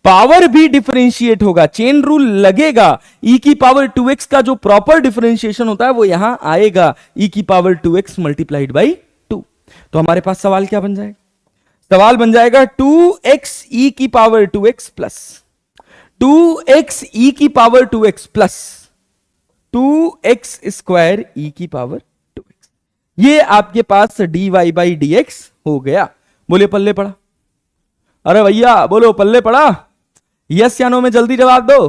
A: पावर भी डिफरेंशिएट होगा, चेन रूल लगेगा। e की पावर 2x का जो प्रॉपर डिफरेंशिएशन होता है वो यहां आएगा, e की पावर 2x मल्टीप्लाइड बाई 2। तो हमारे पास सवाल क्या बन जाएगा? सवाल बन जाएगा 2x e की power 2x plus 2x e की power 2x plus 2x square e की पावर 2x। ये आपके पास dy बाई डी एक्स हो गया। बोले पल्ले पड़ा? अरे भैया बोलो पल्ले पड़ा? यस या नो में जल्दी जवाब दो।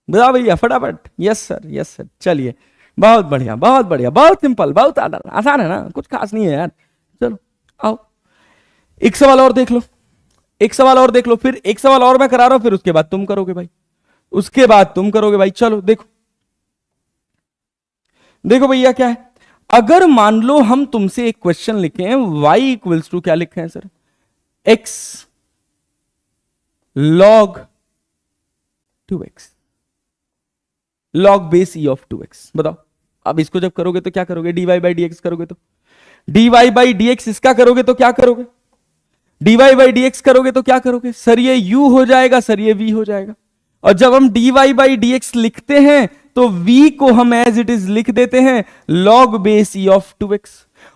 A: बताओ भैया फटाफट। Yes sir, yes sir. चलिए बहुत बढ़िया बहुत बढ़िया, बहुत सिंपल, बहुत आसान है ना, कुछ खास नहीं है यार। चलो आओ एक सवाल और देख लो, एक सवाल और देख लो, फिर एक सवाल और मैं करा रहा हूं, फिर उसके बाद तुम करोगे भाई, उसके बाद तुम करोगे भाई। चलो देखो, देखो भैया क्या है। अगर मान लो हम तुमसे एक क्वेश्चन लिखे हैं, y इक्वल्स टू क्या लिखे हैं sir? x log 2x, log base e of 2x। बताओ अब इसको जब करोगे तो क्या करोगे? dy बाई डी एक्स करोगे तो dy बाई डी एक्स, इसका करोगे तो क्या करोगे? dy बाई डी एक्स करोगे तो क्या करोगे सर? ये u हो जाएगा सर, ये v हो जाएगा। और जब हम dy बाई डी एक्स लिखते हैं तो v को हम एज इट इज लिख देते हैं log base e of 2x।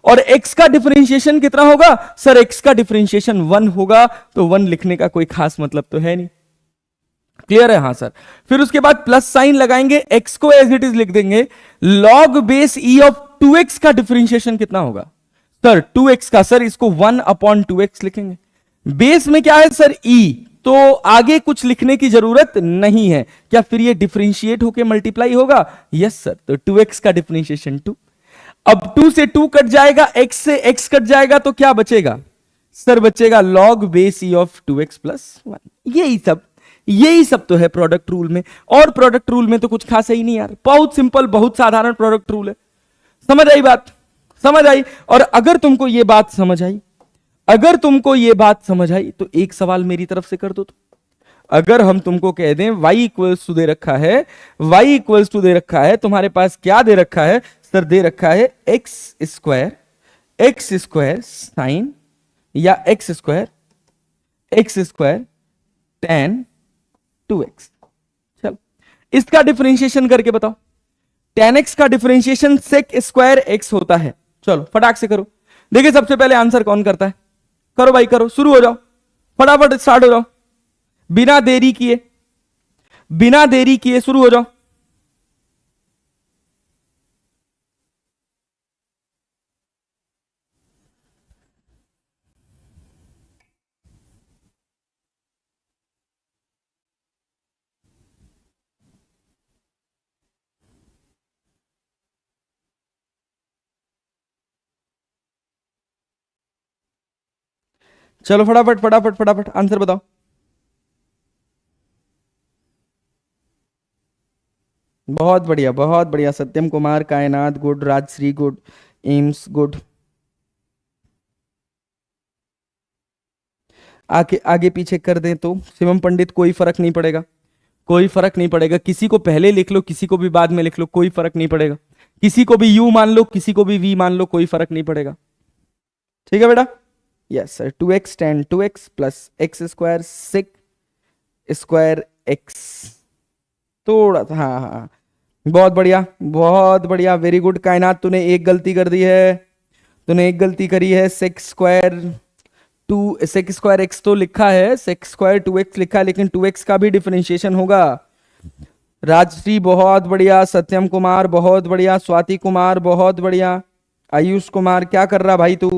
A: और x का डिफरेंशिएशन कितना होगा सर? x का डिफरेंशिएशन 1 होगा, तो 1 लिखने का कोई खास मतलब तो है नहीं। क्लियर है? हाँ सर। फिर उसके बाद प्लस साइन लगाएंगे, x को एज इट इज लिख देंगे, log base e of 2x का डिफरेंशिएशन कितना होगा सर? 2x का सर, इसको 1 अपॉन 2x लिखेंगे। बेस में क्या है सर? e, तो आगे कुछ लिखने की जरूरत नहीं है। क्या फिर ये डिफरेंशिएट होके मल्टीप्लाई होगा? Yes sir. तो 2x का डिफरेंशिएशन 2। अब 2 से 2 कट जाएगा, x से x कट जाएगा, तो क्या बचेगा सर? बचेगा log base e of 2x plus 1। यही सब तो है प्रोडक्ट रूल में। और प्रोडक्ट रूल में तो कुछ खास है ही नहीं यार, बहुत सिंपल, बहुत साधारण प्रोडक्ट रूल है। समझ आई बात? समझ आई? और अगर तुमको ये बात समझ आई, अगर तुमको ये बात समझ आई, तो एक सवाल मेरी तरफ से कर दो। तो अगर हम तुमको कह दें y इक्वल्स टू दे रखा है, y इक्वल्स टू दे रखा है, तुम्हारे पास क्या दे रखा है सर? दे रखा है x स्क्वायर साइन, या x स्क्वायर tan 2x। चलो इसका डिफरेंशिएशन करके बताओ। tan x का डिफरेंशिएशन sec स्क्वायर x होता है। चलो फटाक से करो। देखिए सबसे पहले आंसर कौन करता है? करो भाई करो, शुरू हो जाओ, फटाफट स्टार्ट हो जाओ, बिना देरी किए, बिना देरी किए शुरू हो जाओ। चलो फटाफट फटाफट फटाफट आंसर बताओ। बहुत बढ़िया सत्यम कुमार, कायनात गुड, राजश्री गुड, एम्स गुड। आगे आगे पीछे कर दें तो शिवम पंडित, कोई फर्क नहीं पड़ेगा, कोई फर्क नहीं पड़ेगा, किसी को पहले लिख लो किसी को भी बाद में लिख लो, कोई फर्क नहीं पड़ेगा, किसी को भी यू मान लो किसी को भी वी मान लो, कोई फर्क नहीं पड़ेगा। ठीक है बेटा, yes sir. 2x tan 2x plus x square sec square x, थोड़ा सा, हाँ हाँ, बहुत बढ़िया बहुत बढ़िया, वेरी गुड। कायनात तूने एक गलती कर दी है, तूने एक गलती करी है, sex square sex square x तो लिखा है, सेक्स स्क्वायर 2x लिखा है, लेकिन 2x का भी डिफरेंशिएशन होगा। राजश्री बहुत बढ़िया, सत्यम कुमार बहुत बढ़िया, स्वाति कुमार बहुत बढ़िया, आयुष कुमार क्या कर रहा भाई तू,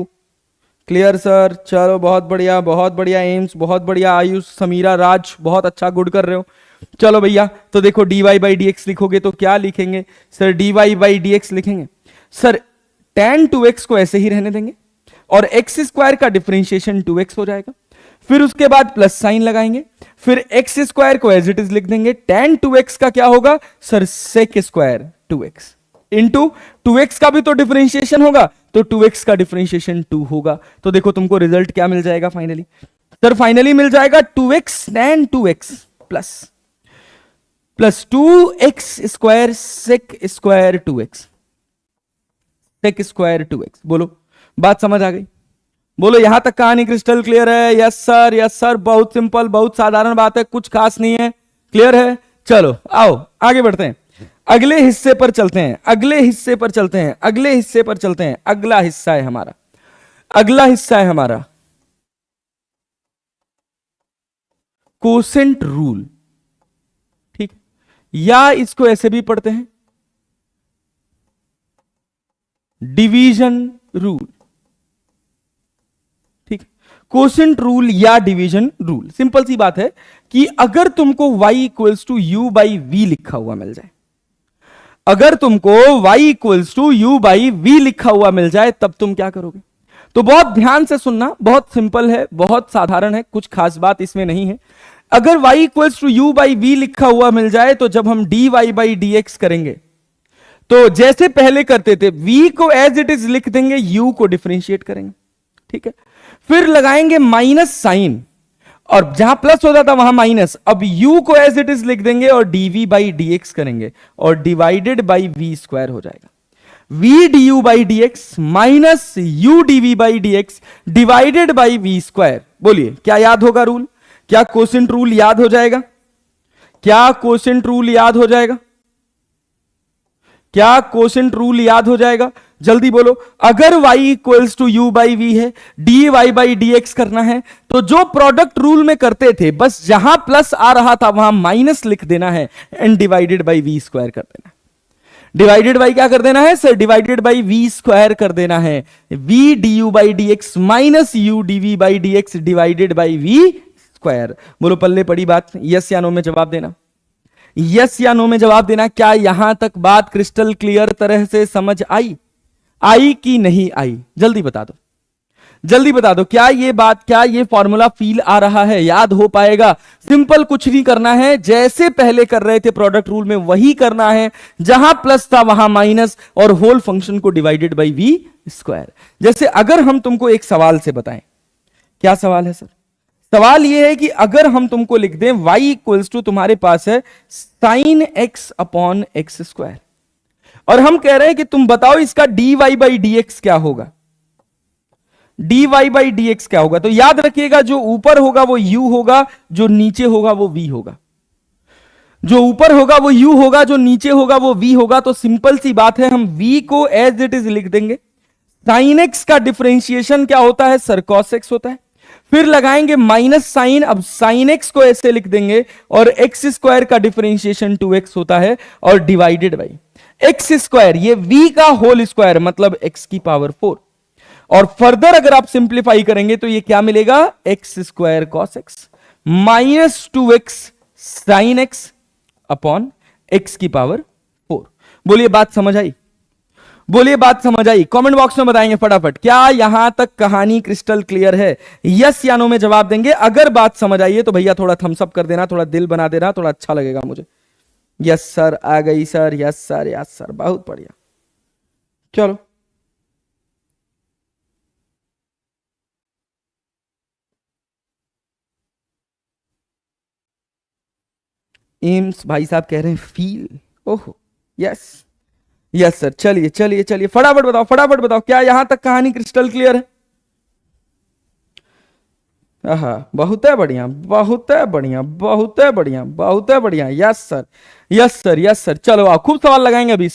A: क्लियर सर, चलो बहुत बढ़िया बहुत बढ़िया, एम्स बहुत बढ़िया, आयुष, समीरा, राज बहुत अच्छा, गुड कर रहे हो। चलो भैया, तो देखो dy बाई डी एक्स लिखोगे तो क्या लिखेंगे sir, dy by d x लिखेंगे सर, tan 2x को ऐसे ही रहने देंगे और एक्स स्क्वायर का डिफरेंशिएशन 2x हो जाएगा, फिर उसके बाद प्लस साइन लगाएंगे, फिर एक्स स्क्वायर को एज इट इज लिख देंगे, tan 2x का क्या होगा sir, sec square 2x into 2x का भी तो डिफरेंशिएशन होगा, तो 2x का डिफरेंशिएशन 2 होगा। तो देखो तुमको रिजल्ट क्या मिल जाएगा फाइनली सर, फाइनली मिल जाएगा 2x tan 2x plus 2x square sec square 2x, sec square 2x। बोलो बात समझ आ गई, बोलो यहां तक कहानी क्रिस्टल क्लियर है? यस सर, यस सर, बहुत सिंपल बहुत साधारण बात है, कुछ खास नहीं है, क्लियर है। चलो आओ आगे बढ़ते हैं, अगले हिस्से पर चलते हैं, अगले हिस्से पर चलते हैं, अगले हिस्से पर चलते हैं। अगला हिस्सा है हमारा, अगला हिस्सा है हमारा कोसेंट रूल, ठीक, या इसको ऐसे भी पढ़ते हैं डिवीजन रूल, ठीक, कोसेंट रूल या डिवीजन रूल। सिंपल सी बात है कि अगर तुमको y equals to u by v लिखा हुआ मिल जाए, अगर तुमको y equals to u by v लिखा हुआ मिल जाए, तब तुम क्या करोगे? तो बहुत ध्यान से सुनना, बहुत सिंपल है, बहुत साधारण है, कुछ खास बात इसमें नहीं है। अगर y equals to u by v लिखा हुआ मिल जाए, तो जब हम dy बाई डी एक्स करेंगे तो जैसे पहले करते थे, v को एज इट इज लिख देंगे, u को डिफरेंशिएट करेंगे, ठीक है, फिर लगाएंगे माइनस साइन, और जहां प्लस होता था वहां माइनस, अब u को एज इट इज लिख देंगे और dv बाई डी एक्स करेंगे और डिवाइडेड बाई वी स्क्वायर हो जाएगा, v du by d x minus u dv by d x divided by v square. बोलिए क्या याद होगा रूल? क्या कोसेंट रूल याद हो जाएगा? क्या कोसेंट रूल याद हो जाएगा? क्या कोसेंट रूल याद हो जाएगा? जल्दी बोलो। अगर y equals to u by v है, d y by d x करना है, तो जो प्रोडक्ट रूल में करते थे, बस जहां प्लस आ रहा था वहां माइनस लिख देना है and divided by v square कर देना है। डिवाइडेड बाई क्या कर देना है sir? Divided by v square कर देना है। V d u by d x minus u d v by d x divided by v square. बोलो पल्ले पड़ी बात, यस या नो में जवाब देना, यस या नो में जवाब देना। क्या यहां तक बात क्रिस्टल क्लियर तरह से समझ आई? आई कि नहीं आई? जल्दी बता दो, जल्दी बता दो। क्या ये बात, क्या ये फॉर्मूला फील आ रहा है, याद हो पाएगा? सिंपल, कुछ नहीं करना है, जैसे पहले कर रहे थे प्रोडक्ट रूल में वही करना है, जहां प्लस था वहां माइनस और होल फंक्शन को डिवाइडेड बाई वी स्क्वायर। जैसे अगर हम तुमको एक सवाल से बताएं, क्या सवाल है सर? सवाल यह है कि अगर हम तुमको लिख दें y इक्वल्स टू तुम्हारे पास है sine x upon x square, और हम कह रहे हैं कि तुम बताओ इसका dy बाई डी एक्स क्या होगा, dy बाई डी एक्स क्या होगा? तो याद रखिएगा, जो ऊपर होगा वो u होगा, जो नीचे होगा वो v होगा। जो ऊपर होगा वो u होगा, जो नीचे होगा वो v होगा। तो सिंपल सी बात है, हम v को एज इट इज लिख देंगे। साइन एक्स का डिफरेंशिएशन क्या होता है सर? कॉस एक्स होता है। फिर लगाएंगे माइनस साइन, अब साइन एक्स को ऐसे लिख देंगे और एक्स स्क्वायर का डिफरेंशिएशन 2x होता है और डिवाइडेड बाई एक्स स्क्वायर, ये v का होल स्क्वायर मतलब x की पावर 4। और फर्दर अगर आप सिंप्लीफाई करेंगे तो ये क्या मिलेगा, x square cos x minus 2x sine x upon x की पावर 4। बोलिए बात समझ आई, बोलिए बात समझ आई, कमेंट बॉक्स में बताएंगे फटाफट, क्या यहां तक कहानी क्रिस्टल क्लियर है? यस या नो में जवाब देंगे। अगर बात समझ आई है तो भैया थोड़ा थम्स अप कर देना, थोड़ा दिल बना देना, थोड़ा अच्छा लगेगा मुझे। यस सर आ गई sir, yes sir, yes sir, बहुत बढ़िया। चलो एम्स भाई साहब कह रहे हैं फील, ओहो यस यस सर। चलिए चलिए चलिए फटाफट बताओ, फटाफट बताओ, क्या यहां तक कहानी क्रिस्टल क्लियर है? बहुत है बढ़िया, बहुत है बढ़िया, बहुत है बढ़िया, बहुत है बढ़िया। Yes sir, yes sir, yes sir. चलो आओ खूब सवाल लगाएंगे अभी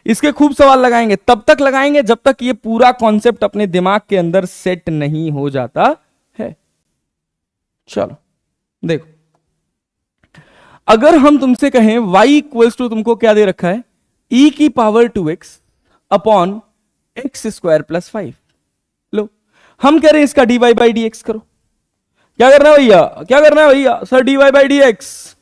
A: इसके खूब सवाल लगाएंगे। तब तक लगाएंगे जब तक ये पूरा कॉन्सेप्ट अपने दिमाग के अंदर सेट नहीं हो जाता है। चलो देखो, अगर हम तुमसे कहें y इक्वल्स टू, तुमको क्या दे रखा है, e की power 2x upon x square plus 5। लो हम कह रहे हैं इसका dy बाई डी एक्स करो। क्या करना है भैया, क्या करना है भैया? Sir dy by d x,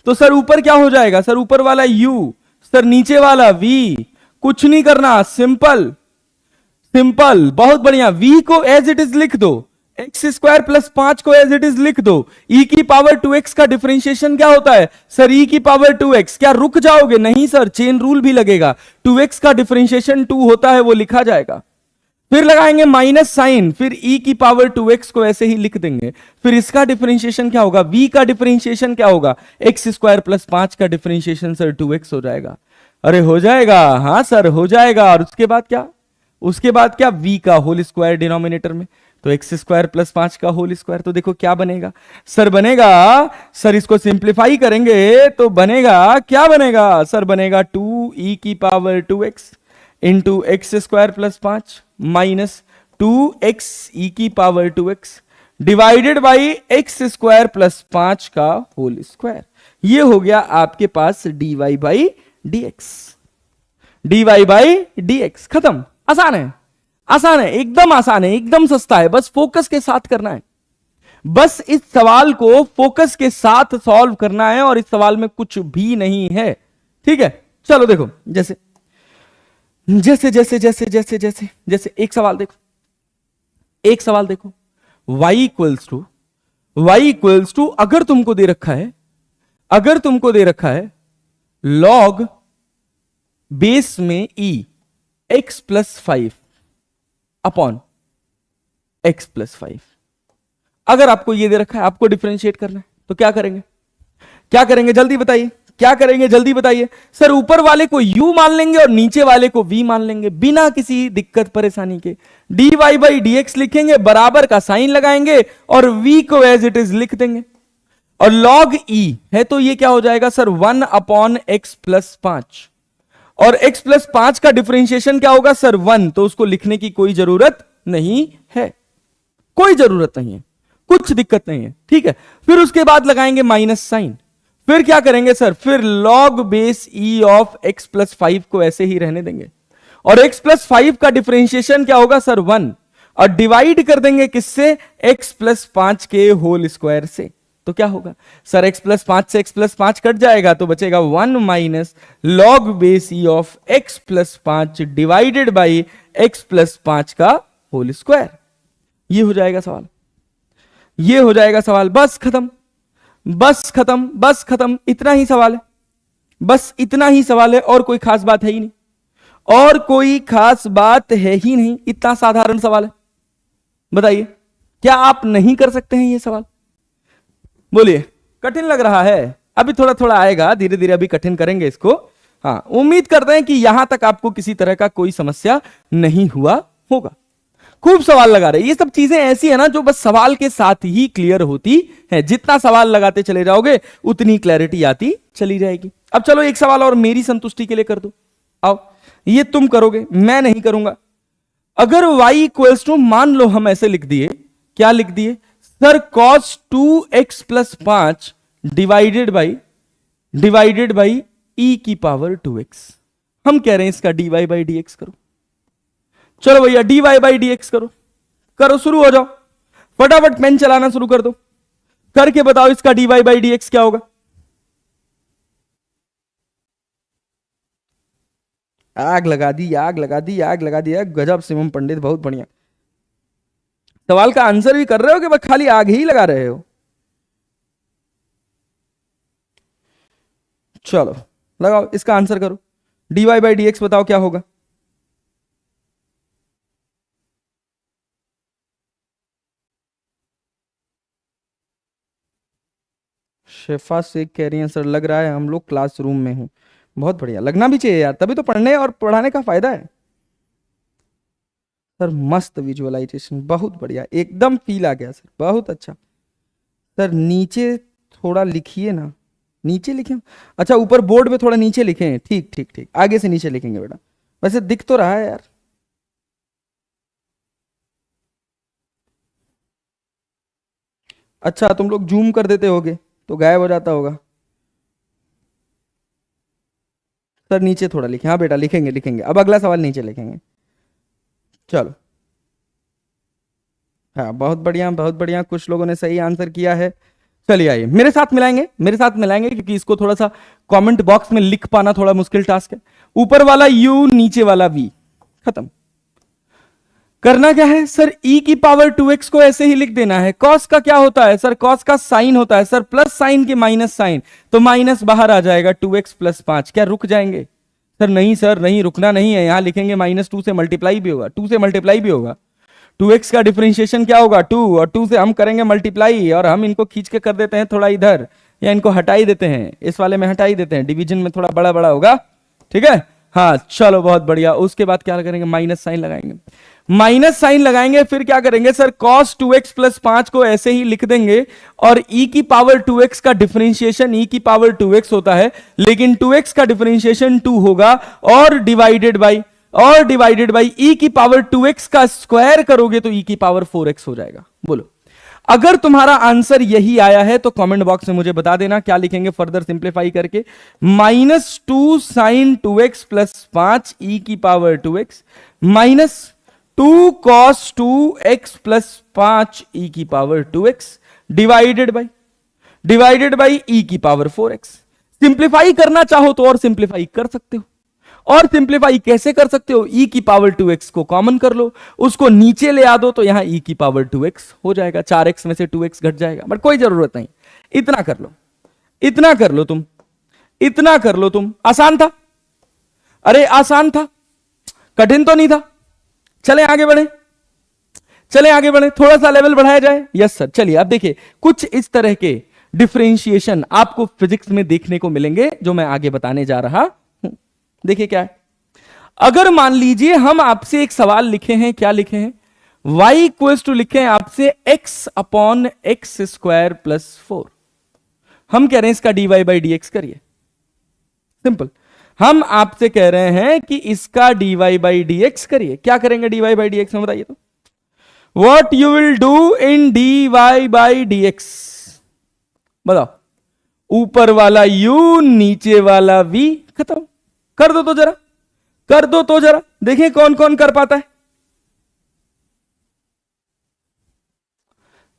A: तो सर ऊपर क्या हो जाएगा, सर ऊपर वाला u, सर नीचे वाला v, कुछ नहीं करना, सिंपल सिंपल, बहुत बढ़िया। v को एज इट इज लिख दो, एक्स स्क्वायर प्लस 5 को एज इट इज लिख दो। e की पावर 2x का डिफरेंशिएशन क्या होता है सर, e की पावर 2x। क्या रुक जाओगे? नहीं सर, चेन रूल भी लगेगा। 2x का डिफरेंशिएशन 2 होता है, वो लिखा जाएगा। फिर लगाएंगे माइनस साइन, फिर e की पावर 2x को ऐसे ही लिख देंगे। फिर इसका डिफरेंशिएशन क्या होगा, v का डिफरेंशिएशन क्या होगा, एक्स स्क्वायर प्लस 5 का डिफरेंशिएशन सर 2x हो जाएगा। अरे हो जाएगा, हाँ सर हो जाएगा। और उसके बाद क्या, उसके बाद क्या, v का होल स्क्वायर डिनोमिनेटर में, तो एक्स स्क्वायर प्लस 5 का होल स्क्वायर। तो देखो क्या बनेगा सर, बनेगा सर, इसको सिंप्लीफाई करेंगे तो बनेगा, क्या बनेगा सर, बनेगा 2e की power 2x into x square plus 5 minus 2x e की power 2x divided by x square plus 5 का होल स्क्वायर। ये हो गया आपके पास dy by d x, dy by d x. खत्म। आसान है, आसान है, एकदम आसान है, एकदम सस्ता है, बस फोकस के साथ करना है। बस इस सवाल को फोकस के साथ सॉल्व करना है और इस सवाल में कुछ भी नहीं है, ठीक है। चलो देखो, जैसे जैसे जैसे जैसे जैसे जैसे जैसे एक सवाल देखो, एक सवाल देखो, y इक्वल्स टू अगर तुमको दे रखा है, अगर तुमको दे रखा है log बेस में e x plus 5 upon x plus 5, अगर आपको ये दे रखा है, आपको डिफरेंशिएट करना है, तो क्या करेंगे, क्या करेंगे जल्दी बताइए, क्या करेंगे जल्दी बताइए। सर ऊपर वाले को u मान लेंगे और नीचे वाले को v मान लेंगे, बिना किसी दिक्कत परेशानी के। dy बाई डी एक्स लिखेंगे, बराबर का साइन लगाएंगे और v को एज इट इज लिख देंगे। और log e है तो ये क्या हो जाएगा सर, 1 अपॉन एक्स प्लस 5, और x प्लस 5 का डिफरेंशिएशन क्या होगा सर 1, तो उसको लिखने की कोई जरूरत नहीं है, कोई जरूरत नहीं है, कुछ दिक्कत नहीं है, ठीक है। फिर उसके बाद लगाएंगे माइनस साइन, फिर क्या करेंगे सर, फिर log base e of x plus 5 को ऐसे ही रहने देंगे, और x प्लस 5 का डिफरेंशिएशन क्या होगा सर 1, और डिवाइड कर देंगे किससे, x प्लस 5 के होल स्क्वायर से। तो क्या होगा सर, x प्लस 5 से x प्लस 5 कट जाएगा, तो बचेगा 1 minus log base E of x plus 5 divided by x plus 5 का होल स्क्वायर। ये हो जाएगा सवाल, ये हो जाएगा सवाल, बस खत्म, बस खत्म, बस खत्म, इतना ही सवाल है, बस इतना ही सवाल है, और कोई खास बात है ही नहीं, और कोई खास बात है ही नहीं, इतना साधारण सवाल है। बताइए क्या आप नहीं कर सकते हैं ये सवाल? बोलिए, कठिन लग रहा है? अभी थोड़ा थोड़ा आएगा, धीरे धीरे अभी कठिन करेंगे इसको। हाँ, उम्मीद करते हैं कि यहां तक आपको किसी तरह का कोई समस्या नहीं हुआ होगा। खूब सवाल लगा रहे, ये सब चीजें ऐसी है ना जो बस सवाल के साथ ही क्लियर होती है, जितना सवाल लगाते चले जाओगे उतनी क्लैरिटी आती चली जाएगी। अब चलो एक सवाल और मेरी संतुष्टि के लिए कर दो, आओ, ये तुम करोगे, मैं नहीं करूंगा। अगर y इक्वल्स टू, मान लो हम ऐसे लिख दिए, क्या लिख दिए sir cos 2x plus 5 divided by e की पावर 2x। हम कह रहे हैं इसका dy बाई dx करो। चलो भैया dy बाई dx करो, करो शुरू हो जाओ, फटाफट पेन चलाना शुरू कर दो, करके बताओ इसका dy बाई dx क्या होगा। आग लगा दी, आग लगा दी, आग लगा दिया, गजब शिवम पंडित, बहुत बढ़िया। सवाल का आंसर भी कर रहे हो कि बस खाली आग ही लगा रहे हो? चलो लगाओ, इसका आंसर करो, dy बाई dx बताओ क्या होगा। शेफा शेख कह रही हैं सर लग रहा है हम लोग क्लासरूम में हूं। बहुत बढ़िया, लगना भी चाहिए यार, तभी तो पढ़ने और पढ़ाने का फायदा है। सर मस्त विजुअलाइजेशन, बहुत बढ़िया, एकदम फील आ गया सर, बहुत अच्छा। सर नीचे थोड़ा लिखिए ना, नीचे लिखे, अच्छा ऊपर बोर्ड पे थोड़ा नीचे लिखे, ठीक ठीक ठीक, आगे से नीचे लिखेंगे बेटा, वैसे दिख तो रहा है यार। अच्छा तुम लोग जूम कर देते होगे तो गायब हो जाता होगा। सर नीचे थोड़ा लिखे, हाँ बेटा लिखेंगे लिखेंगे, अब अगला सवाल नीचे लिखेंगे। चलो हाँ बहुत बढ़िया बहुत बढ़िया, कुछ लोगों ने सही आंसर किया है। चलिए आइए मेरे साथ मिलाएंगे, मेरे साथ मिलाएंगे, क्योंकि इसको थोड़ा सा कमेंट बॉक्स में लिख पाना थोड़ा मुश्किल टास्क है। ऊपर वाला u, नीचे वाला v, खत्म। करना क्या है सर, e की पावर 2x को ऐसे ही लिख देना है। cos का क्या होता है सर, cos का साइन होता है सर, प्लस साइन के माइनस साइन, तो माइनस बाहर आ जाएगा, 2x प्लस 5। क्या रुक जाएंगे सर? नहीं सर नहीं, रुकना नहीं है, यहां लिखेंगे -2 से मल्टीप्लाई भी होगा, 2 से मल्टीप्लाई भी होगा। 2x का डिफरेंशिएशन क्या होगा 2, और 2 से हम करेंगे मल्टीप्लाई, और हम इनको खींच के कर देते हैं थोड़ा इधर, या इनको हटा ही देते हैं, इस वाले में हटा ही देते हैं, डिवीजन में थोड़ा बड़ा बड़ा होगा, ठीक है। हाँ चलो बहुत बढ़िया, उसके बाद क्या करेंगे, माइनस साइन लगाएंगे, माइनस साइन लगाएंगे, फिर क्या करेंगे सर, cos 2x प्लस 5 को ऐसे ही लिख देंगे, और e की पावर 2x का डिफरेंशिएशन e की पावर 2x होता है, लेकिन 2x का डिफरेंशिएशन 2 होगा, और डिवाइडेड बाई e की पावर 2x का स्क्वायर करोगे तो e की पावर 4x हो जाएगा। बोलो अगर तुम्हारा आंसर यही आया है तो कमेंट बॉक्स में मुझे बता देना, क्या लिखेंगे फर्दर सिंप्लीफाई करके, -2 साइन 2x प्लस 5 e की power 2x -2 cos 2x plus 5 e की power 2x divided by e की पावर 4x। सिंप्लीफाई करना चाहो तो और सिंप्लीफाई कर सकते हो, और सिंप्लीफाई कैसे कर सकते हो, e की पावर 2x को कॉमन कर लो, उसको नीचे ले आ दो, तो यहां e की पावर 2x हो जाएगा, 4x में से 2x घट जाएगा, बट कोई जरूरत नहीं, इतना कर लो, इतना कर लो तुम, इतना कर लो तुम। आसान था, अरे आसान था, कठिन तो नहीं था। चले आगे बढ़े, चले आगे बढ़े, थोड़ा सा लेवल बढ़ाया जाए। यस सर, चलिए अब देखिए कुछ इस तरह के डिफरेंशिएशन आपको फिजिक्स में देखने को मिलेंगे जो मैं आगे बताने जा रहा हूं। देखिए क्या है, अगर मान लीजिए हम आपसे एक सवाल लिखे हैं, क्या लिखे हैं, y इक्वल्स टू लिखे हैं आपसे x upon x square plus 4। हम कह रहे हैं इसका dy बाई dx करिए, सिंपल। हम आपसे कह रहे हैं कि इसका dy बाई dx करिए, क्या करेंगे dy बाई dx में बताइए तो, what you will do in dy by dx, बताओ। ऊपर वाला u, नीचे वाला v, खत्म। कर दो तो जरा, कर दो तो जरा, देखिए कौन कौन कर पाता है।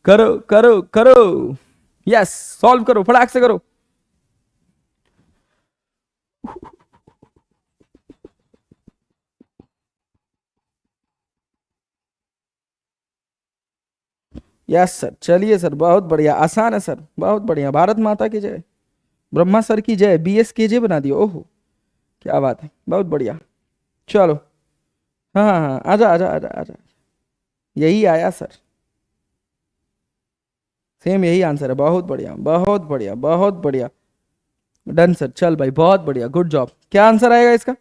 A: करो करो करो, यस सॉल्व करो, फटाक से करो। यस सर, चलिए सर, बहुत बढ़िया, आसान है सर, बहुत बढ़िया, भारत माता की जय, ब्रह्मा सर की जय, BS KJ बना दिया, ओहो क्या बात है, बहुत बढ़िया। चलो हाँ हाँ हाँ, आजा आजा आजा आजा, यही आया सर, सेम यही आंसर है, बहुत बढ़िया बहुत बढ़िया बहुत बढ़िया, डन सर, चल भाई बहुत बढ़िया, गुड जॉब। क्या आंसर आएगा इसका,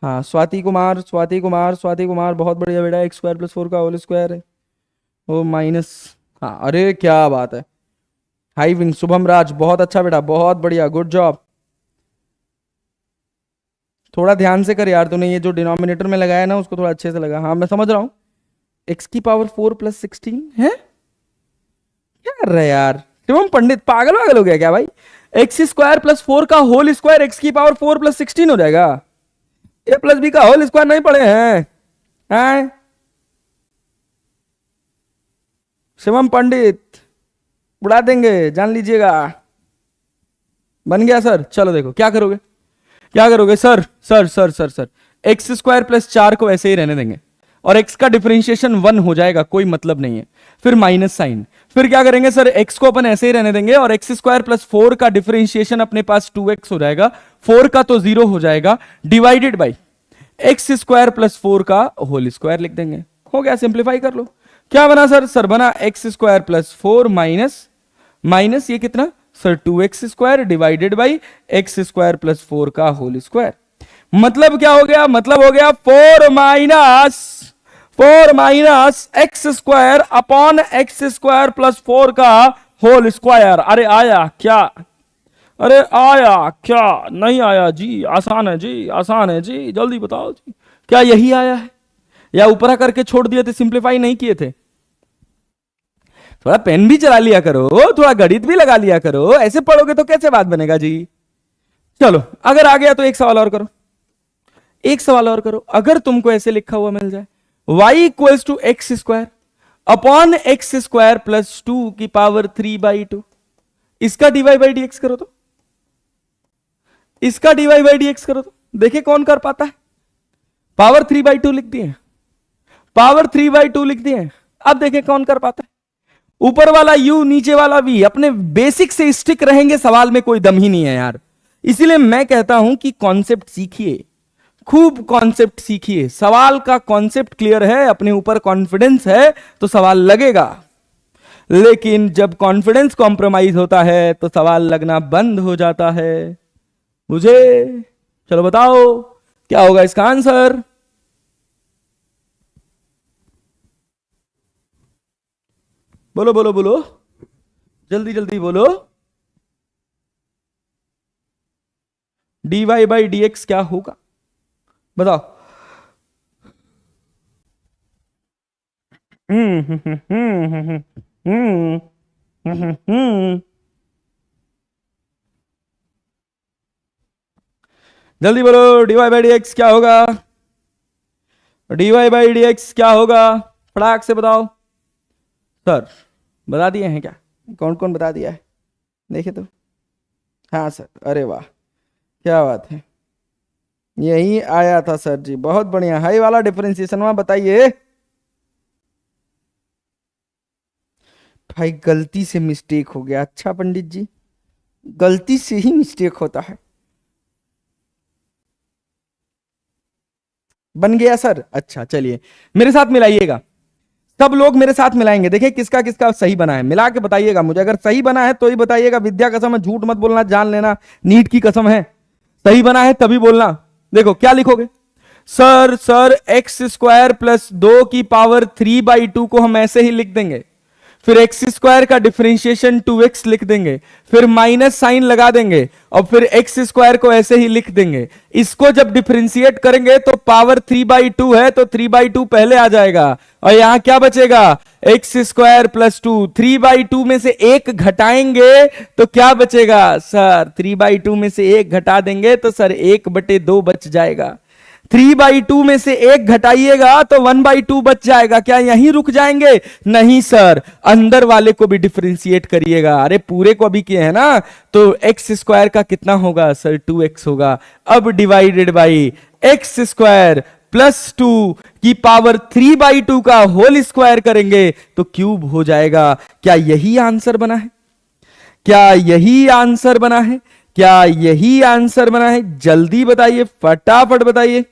A: हाँ स्वाति कुमार, स्वाति कुमार, स्वाति कुमार, बहुत बढ़िया बेटा, एक्स स्क्वायर प्लस 4 का होल स्क्वायर है, ओ माइनस, हाँ अरे क्या बात है, हाई विंग शुभम राज, बहुत अच्छा बेटा, बहुत बढ़िया, गुड जॉब। थोड़ा ध्यान से कर यार, तूने ये जो डिनोमिनेटर में लगाया ना उसको थोड़ा अच्छे से लगा, हाँ मैं समझ रहा हूँ। एक्स की पावर 4 प्लस 16 है, कर रहे हैं यार शिवम पंडित, पागल वागल हो गया क्या भाई? एक्स स्क्वायर प्लस 4 का होल स्क्वायर एक्स की पावर 4 प्लस 16 हो जाएगा। ए प्लस बी का होल स्क्वायर नहीं पढ़े हैं? शिवम पंडित बुला देंगे, जान लीजिएगा। बन गया सर? चलो देखो क्या करोगे, क्या करोगे sir? Sir sir sir sir x square plus 4 को ऐसे ही रहने देंगे और x का डिफरेंशिएशन 1 हो जाएगा, कोई मतलब नहीं है। फिर माइनस साइन, फिर क्या करेंगे सर? x को अपन ऐसे ही रहने देंगे और एक्स स्क्वायर प्लस 4 का डिफरेंशिएशन अपने पास 2x हो जाएगा, 4 का तो 0 हो जाएगा, divided by x square plus 4 का होल स्क्वायर लिख देंगे। हो गया, सिंप्लीफाई कर लो। क्या बना सर? सर बना एक्स स्क्वायर प्लस 4 माइनस ये कितना sir? 2x square divided by x square plus 4 का होल स्क्वायर। मतलब क्या हो गया? मतलब हो गया 4 minus x square upon x square plus 4 का होल स्क्वायर। अरे आया क्या? अरे आया क्या? नहीं आया जी? आसान है जी, आसान है जी, जल्दी बताओ जी, क्या यही आया है या ऊपरा करके छोड़ दिए थे, सिंप्लीफाई नहीं किए थे? थोड़ा पेन भी चला लिया करो, थोड़ा गणित भी लगा लिया करो, ऐसे पढ़ोगे तो कैसे बात बनेगा जी? चलो अगर आ गया तो एक सवाल और करो, एक सवाल और करो। अगर तुमको ऐसे लिखा हुआ मिल जाए y equals to x square upon x square plus 2 की पावर 3/2, इसका डीवाई बाई डी करो तो, इसका डीवाई बाई डी करो तो देखिए कौन कर पाता है। पावर 3/2 लिख दिए, पावर 3/2 लिख दिए, अब देखिए कौन कर पाता है। ऊपर वाला u नीचे वाला v, अपने बेसिक से स्टिक रहेंगे, सवाल में कोई दम ही नहीं है यार। इसीलिए मैं कहता हूं कि कॉन्सेप्ट सीखिए, खूब कॉन्सेप्ट सीखिए। सवाल का कॉन्सेप्ट क्लियर है, अपने ऊपर कॉन्फिडेंस है तो सवाल लगेगा, लेकिन जब कॉन्फिडेंस कॉम्प्रोमाइज होता है तो सवाल लगना बंद हो जाता है। मुझे चलो बताओ क्या होगा इसका आंसर? बोलो बोलो बोलो, जल्दी जल्दी बोलो। dy बाई dx क्या होगा बताओ? जल्दी बोलो, dy बाई dx क्या होगा? dy बाई dx क्या होगा? फटाक से बताओ। सर बता दिए हैं क्या? कौन कौन बता दिया है देखे तो? हाँ सर, अरे वाह क्या बात है, यही आया था सर जी, बहुत बढ़िया। हाई वाला डिफरेंशिएशन वहां बताइए। भाई गलती से मिस्टेक हो गया। अच्छा पंडित जी, गलती से ही मिस्टेक होता है। बन गया सर? अच्छा चलिए मेरे साथ मिलाइएगा, सब लोग मेरे साथ मिलाएंगे, देखिए किसका किसका सही बना है, मिला के बताइएगा मुझे। अगर सही बना है तो ही बताइएगा, विद्या कसम है, झूठ मत बोलना, जान लेना, नीट की कसम है। सही बना है तभी बोलना। देखो क्या लिखोगे? सर एक्स स्क्वायर प्लस 2 की पावर 3/2 को हम ऐसे ही लिख देंगे, फिर एक्स स्क्वायर का डिफरेंशिएशन 2x लिख देंगे, फिर माइनस साइन लगा देंगे और फिर एक्स स्क्वायर को ऐसे ही लिख देंगे। इसको जब डिफरेंशिएट करेंगे तो पावर 3/2 है तो 3/2 पहले आ जाएगा और यहां क्या बचेगा? X square plus 2। 3/2 में से एक घटाएंगे तो क्या बचेगा सर? 3/2 में से एक घटा देंगे तो सर 1/2 बच जाएगा। 3/2 में से एक घटाइएगा तो 1/2 बच जाएगा। क्या यहीं रुक जाएंगे? नहीं सर, अंदर वाले को भी डिफरेंशिएट करिएगा। अरे पूरे को अभी किए हैं ना, तो एक्स स्क्वायर का कितना होगा सर? 2x होगा। अब divided by x square plus 2 की पावर 3/2 का होल स्क्वायर करेंगे तो क्यूब हो जाएगा। क्या यही आंसर बना है? क्या यही आंसर बना है? क्या यही आंसर बना है? जल्दी बताइए, फटाफट बताइए।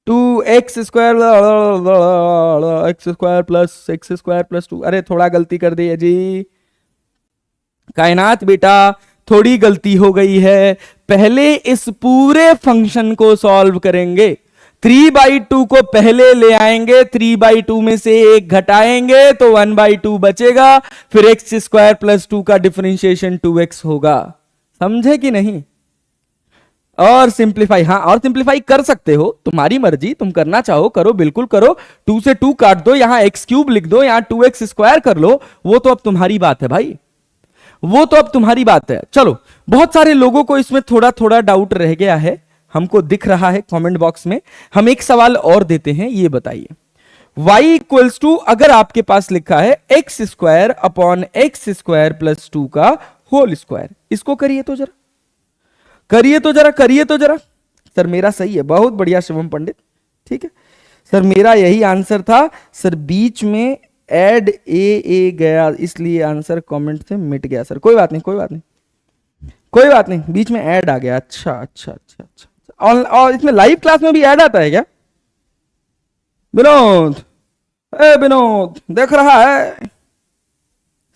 A: 2x square x square plus x square plus 2। अरे थोड़ा गलती कर दी है जी कायनात बेटा, थोड़ी गलती हो गई है। पहले इस पूरे फंक्शन को सॉल्व करेंगे, 3/2 को पहले ले आएंगे, 3/2 में से एक घटाएंगे तो 1/2 बचेगा, फिर एक्स स्क्वायर प्लस 2 का डिफरेंशिएशन 2x होगा। समझे कि नहीं? और सिंप्लीफाई, हाँ और सिंप्लीफाई कर सकते हो, तुम्हारी मर्जी, तुम करना चाहो करो, बिल्कुल करो। 2 से 2 काट दो, यहां एक्स क्यूब लिख दो, यहां 2x² कर लो, वो तो अब तुम्हारी बात है भाई, वो तो अब तुम्हारी बात है। चलो, बहुत सारे लोगों को इसमें थोड़ा थोड़ा डाउट रह गया है, हमको दिख रहा है कमेंट बॉक्स में। हम एक सवाल और देते हैं, ये बताइए y इक्वल्स टू, अगर आपके पास लिखा है x² अपॉन x² प्लस 2 का होल स्क्वायर, इसको करिए तो जरा, करिए तो जरा, करिए तो जरा। सर मेरा सही है, बहुत बढ़िया शिवम पंडित, ठीक है सर, मेरा यही आंसर था सर, बीच में ऐड ए गया इसलिए आंसर कमेंट से मिट गया सर, कोई बात नहीं, कोई बात नहीं, कोई बात नहीं, बीच में ऐड आ गया, अच्छा अच्छा अच्छा अच्छा। और इसमें लाइव क्लास में भी ऐड आता है क्या? विनोद, ए विनोद देख रहा है?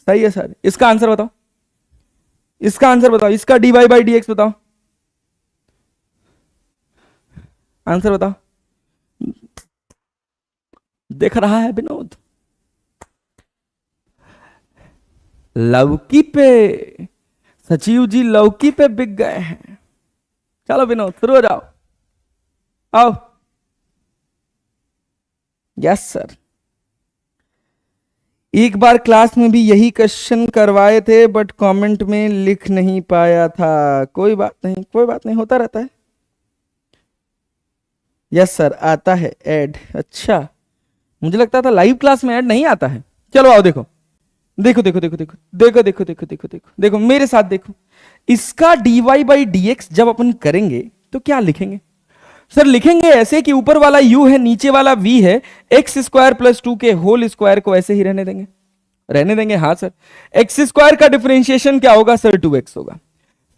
A: सही है सर, इसका आंसर बताओ, इसका आंसर बताओ, इसका dy/dx बताओ, आंसर बताओ, देख रहा है विनोद? लौकी पे, सचिव जी लौकी पे बिक गए हैं। चलो विनोद शुरू हो जाओ, आओ। यस सर, एक बार क्लास में भी यही क्वेश्चन करवाए थे, बट कमेंट में लिख नहीं पाया था, कोई बात नहीं, कोई बात नहीं, होता रहता है। यस सर आता है ऐड, अच्छा मुझे लगता था लाइव क्लास में ऐड नहीं आता है। चलो आओ देखो, देखो देखो देखो देखो देखो देखो देखो देखो देखो देखो मेरे साथ देखो, इसका dy/dx जब अपन करेंगे तो क्या लिखेंगे? सर लिखेंगे ऐसे कि ऊपर वाला u है, नीचे वाला v है, x² प्लस 2 के होल स्क्वायर को ऐसे ही रहने देंगे, रहने देंगे, हाँ सर। x² का डिफरेंशिएशन क्या होगा सर? 2x होगा,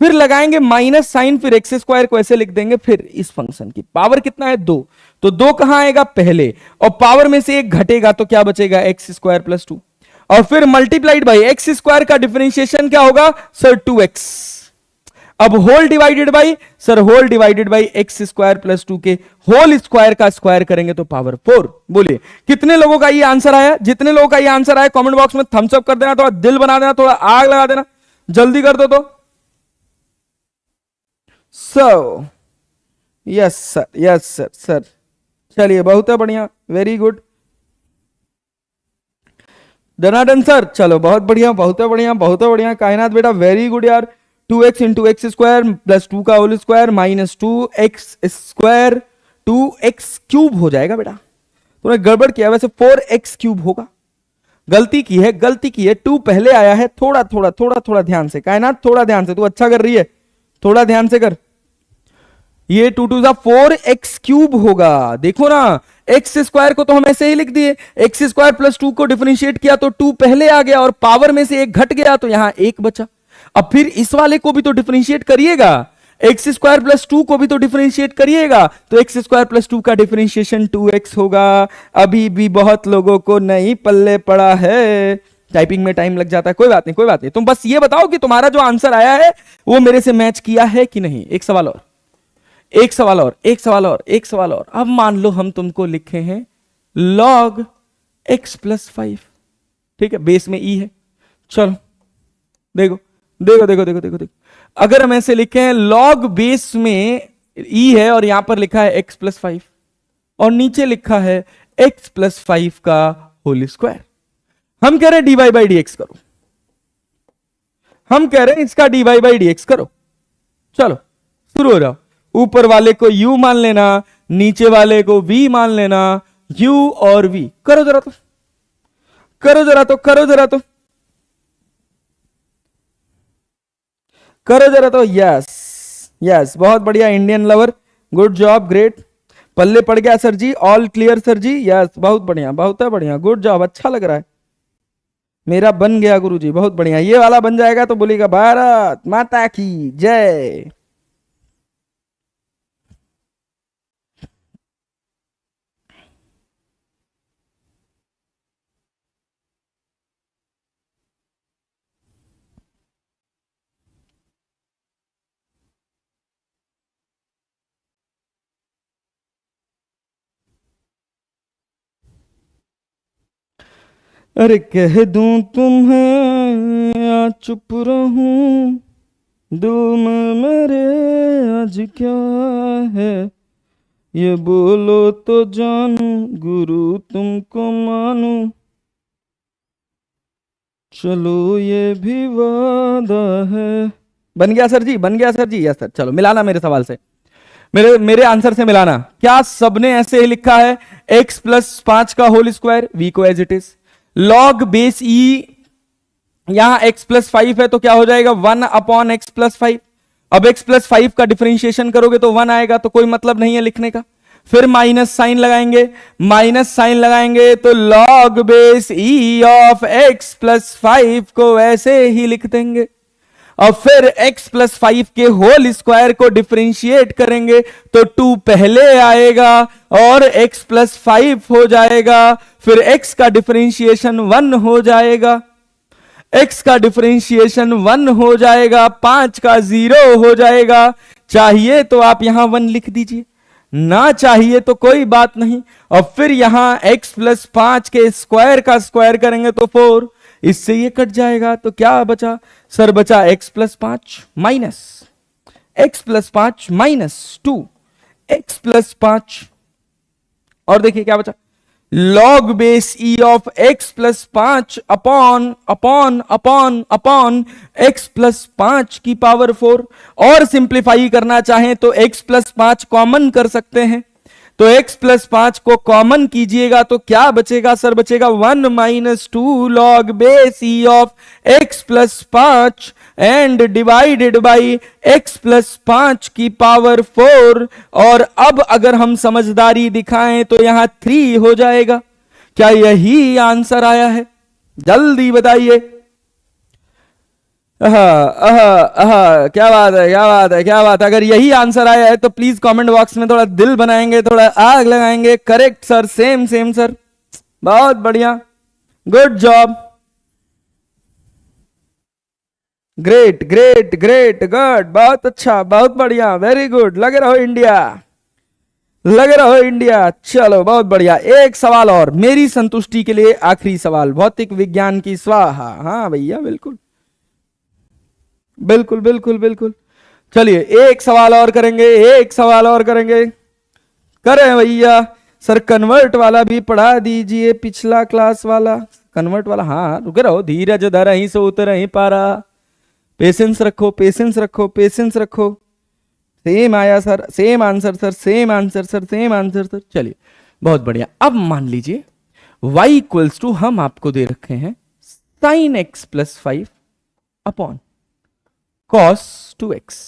A: फिर लगाएंगे माइनस साइन, फिर x² को ऐसे लिख देंगे, फिर इस फंक्शन की पावर कितना है? 2, तो 2 कहां आएगा? पहले, और पावर में से एक घटेगा तो क्या बचेगा? x² प्लस 2, और फिर मल्टीप्लाइड बाई x² का डिफरेंशिएशन क्या होगा सर? 2x। अब whole divided by sir, whole divided by x² plus 2 के होल स्क्वायर का स्क्वायर करेंगे तो पावर 4। बोलिए कितने लोगों का ये आंसर आया? जितने लोगों का ये आंसर आया कमेंट बॉक्स में थम्स अप कर देना, थोड़ा दिल बना देना, थोड़ा आग लगा देना, जल्दी कर दो तो। So yes sir, yes sir, sir चलिए बहुत है बढ़िया, वेरी गुड, डनाडन सर, चलो बहुत बढ़िया, बहुत बढ़िया, बहुत बढ़िया कायनात बेटा, वेरी गुड यार। 2x इंटू x² प्लस 2 का whole square minus 2x², 2x³ हो जाएगा बेटा, तूने गड़बड़ किया, वैसे 4x³ होगा, गलती की है, गलती की है, 2 पहले आया है, थोड़ा थोड़ा थोड़ा थोड़ा ध्यान से कायनात, थोड़ा ध्यान से, तू अच्छा कर रही है, थोड़ा ध्यान से कर, ये 2 2 4x³ होगा, देखो ना, x² को तो हम ऐसे ही लिख दिए, x² प्लस 2 को डिफरेंशिएट किया तो 2 पहले आ गया और पावर में से एक घट गया तो यहां एक बचा। अब फिर इस वाले को भी तो डिफरेंशिएट करिएगा, x² प्लस 2 को भी तो डिफरेंशिएट करिएगा, तो x² प्लस 2 का डिफरेंशिएशन 2x होगा। अभी भी बहुत लोगों को नहीं पल्ले पड़ा है, टाइपिंग में टाइम लग जाता है, कोई बात नहीं, कोई बात नहीं, तुम बस ये बताओ कि तुम्हारा जो आंसर आया है वो मेरे से मैच किया है कि नहीं। एक सवाल और, एक सवाल और, एक सवाल और, एक सवाल और। अब मान लो हम तुमको लिखे हैं log x प्लस 5, ठीक है, बेस में e है, चलो देखो देखो देखो देखो देखो देखो, अगर हम ऐसे लिखे हैं log बेस में e है और यहां पर लिखा है x प्लस 5 और नीचे लिखा है x प्लस 5 का होल स्क्वायर, हम कह रहे हैं dy/dx करो, हम कह रहे हैं इसका dy/dx करो, चलो शुरू हो जाओ। ऊपर वाले को u मान लेना, नीचे वाले को v मान लेना, u और v, करो जरा तो, करो जरा तो, करो जरा तो, करो जरा तो, यस यस, बहुत बढ़िया Indian lover, good job, great, पल्ले पड़ गया sir ji, all clear sir ji, yes बहुत बढ़िया, बहुत बढ़िया, गुड जॉब, अच्छा लग रहा है, मेरा बन गया गुरु जी, बहुत बढ़िया, ये वाला बन जाएगा तो बोलेगा भारत माता की जय। अरे कह दूं तुम्हें या चुप रहूं, दुम मेरे आज क्या है, ये बोलो तो जानू, गुरु तुमको मानू, चलो ये भी वादा है। बन गया सर जी, बन गया सर जी। Yes sir. चलो मिलाना मेरे सवाल से, मेरे मेरे आंसर से मिलाना। क्या सबने ऐसे ही लिखा है, x प्लस 5 का होल स्क्वायर, v को as it is, log base e, यहां x प्लस 5 है तो क्या हो जाएगा 1 अपॉन x प्लस 5। अब x प्लस 5 का डिफरेंशिएशन करोगे तो 1 आएगा, तो कोई मतलब नहीं है लिखने का। फिर माइनस साइन लगाएंगे, माइनस साइन लगाएंगे तो log base e of x plus 5 को ऐसे ही लिख देंगे। और फिर x प्लस 5 के होल स्क्वायर को डिफरेंशिएट करेंगे तो 2 पहले आएगा और x प्लस 5 हो जाएगा। फिर x का डिफरेंशिएशन 1 हो जाएगा, x का डिफरेंशिएशन 1 हो जाएगा, 5 का 0 हो जाएगा। चाहिए तो आप यहां 1 लिख दीजिए, ना चाहिए तो कोई बात नहीं। और फिर यहां x प्लस 5 के स्क्वायर का स्क्वायर करेंगे तो 4, इससे ये कट जाएगा। तो क्या बचा सर, बचा x plus 5 minus x plus 5 minus 2 x plus 5, और देखिए क्या बचा, log base e of x plus 5 upon upon upon upon x plus 5 की पावर 4। और सिंप्लीफाई करना चाहें तो x प्लस 5 कॉमन कर सकते हैं, तो x प्लस 5 को कॉमन कीजिएगा तो क्या बचेगा सर, बचेगा 1 minus 2 log base e of x plus 5 and divided by x plus 5 की पावर 4। और अब अगर हम समझदारी दिखाएं तो यहां 3 हो जाएगा। क्या यही आंसर आया है, जल्दी बताइए। क्या बात है, क्या बात है, क्या बात है। अगर यही आंसर आया है तो प्लीज कमेंट बॉक्स में थोड़ा दिल बनाएंगे, थोड़ा आग लगाएंगे। Correct sir, same same sir, बहुत बढ़िया, good job, great great great good, बहुत अच्छा, बहुत बढ़िया, वेरी गुड। लगे रहो इंडिया, लगे रहो इंडिया। चलो बहुत बढ़िया। एक सवाल और मेरी संतुष्टि के लिए, आखिरी सवाल, भौतिक विज्ञान की स्वाहा। हाँ भैया बिल्कुल बिल्कुल बिल्कुल बिल्कुल। चलिए एक सवाल और करेंगे, एक सवाल और करेंगे, करें भैया। सर कन्वर्ट वाला भी पढ़ा दीजिए, पिछला क्लास वाला कन्वर्ट वाला। हाँ रुके रहो, धीरज धर ही से उतर ही पारा, पेशेंस रखो, पेशेंस रखो, पेशेंस रखो। सेम आया sir, same answer sir, same answer sir, same answer sir. चलिए बहुत बढ़िया। अब मान लीजिए y इक्वल्स टू, हम आपको दे रखे हैं sine x plus 5 upon cos 2x।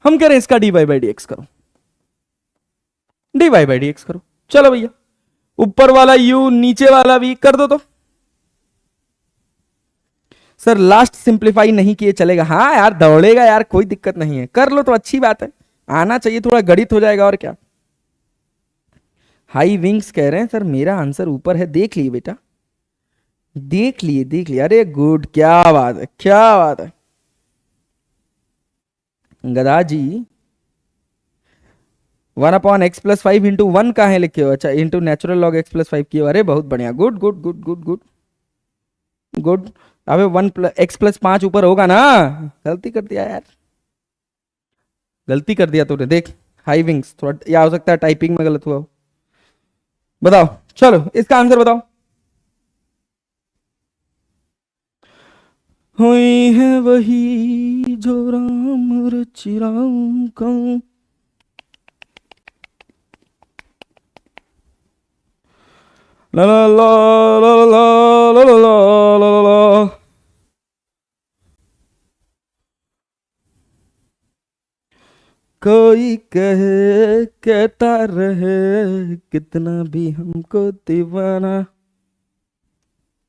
A: हम कह रहे हैं इसका dy बाई dx करो, dy बाई dx करो। चलो भैया, ऊपर वाला u नीचे वाला v कर दो। तो सर लास्ट सिंप्लीफाई नहीं किए चलेगा? हाँ यार दौड़ेगा यार, कोई दिक्कत नहीं है, कर लो तो अच्छी बात है, आना चाहिए, थोड़ा गणित हो जाएगा और क्या। हाई विंग्स कह रहे हैं सर मेरा आंसर ऊपर है, देख लिए बेटा, देख लिए देख लिए। अरे गुड, क्या बात है, क्या बात है गदा जी। 1 अपॉन एक्स प्लस 5 इंटू 1 कहाँ है लिखे हो? अच्छा into natural log x plus 5 की। अरे बहुत बढ़िया, good good good good good good. अबे 1 एक्स प्लस 5 ऊपर होगा ना, गलती कर दिया यार, गलती कर दिया तूने। देख हाई विंग्स, थोड़ा या हो सकता है टाइपिंग में गलत हुआ हो। बताओ, चलो इसका आंसर बताओ। हुई है वही जो राम रचि राम का, ला ला ला ला ला ला ला ला ला। कोई कहे कहता रहे कितना भी हमको दीवाना।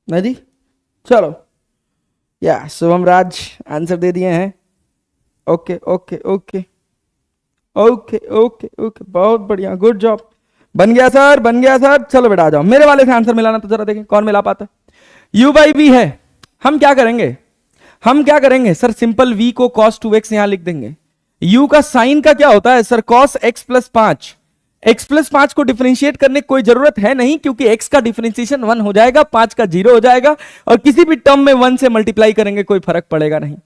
A: ना जी, चलो या शुभम राज आंसर दे दिए हैं। Okay okay okay okay okay okay, बहुत बढ़िया, गुड जॉब, बन गया सर, बन गया सर। चलो बेटा आ जाओ, मेरे वाले से आंसर मिलाना तो जरा देखें कौन मिला पाता है। u बाई वी है, हम क्या करेंगे, हम क्या करेंगे सर, सिंपल v को cos 2x यहां लिख देंगे। u का साइन का क्या होता है sir, cos x plus 5। x plus 5 को डिफरेंशिएट करने की कोई जरूरत है नहीं, क्योंकि x का डिफरेंशिएशन 1 हो जाएगा, 5 का 0 हो जाएगा, और किसी भी टर्म में 1 से मल्टीप्लाई करेंगे कोई फर्क पड़ेगा नहीं।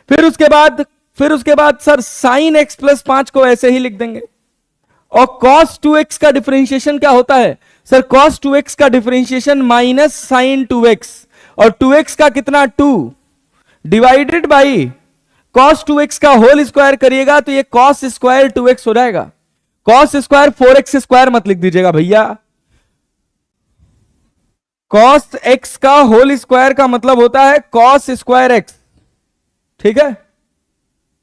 A: फिर उसके बाद फिर उसके बाद सर साइन एक्स प्लस 5 को ऐसे ही लिख देंगे। और cos 2x का डिफरेंशिएशन क्या होता है सर? cos 2x का डिफरेंशिएशन माइनस साइन 2x, और 2x का कितना 2 डिवाइडेड बाई cos 2x का होल स्क्वायर करिएगा तो ये cos स्क्वायर 2x हो जाएगा। cos स्क्वायर 4x स्क्वायर मत लिख दीजिएगा भैया, cos x का होल स्क्वायर का मतलब होता है cos स्क्वायर x। ठीक है,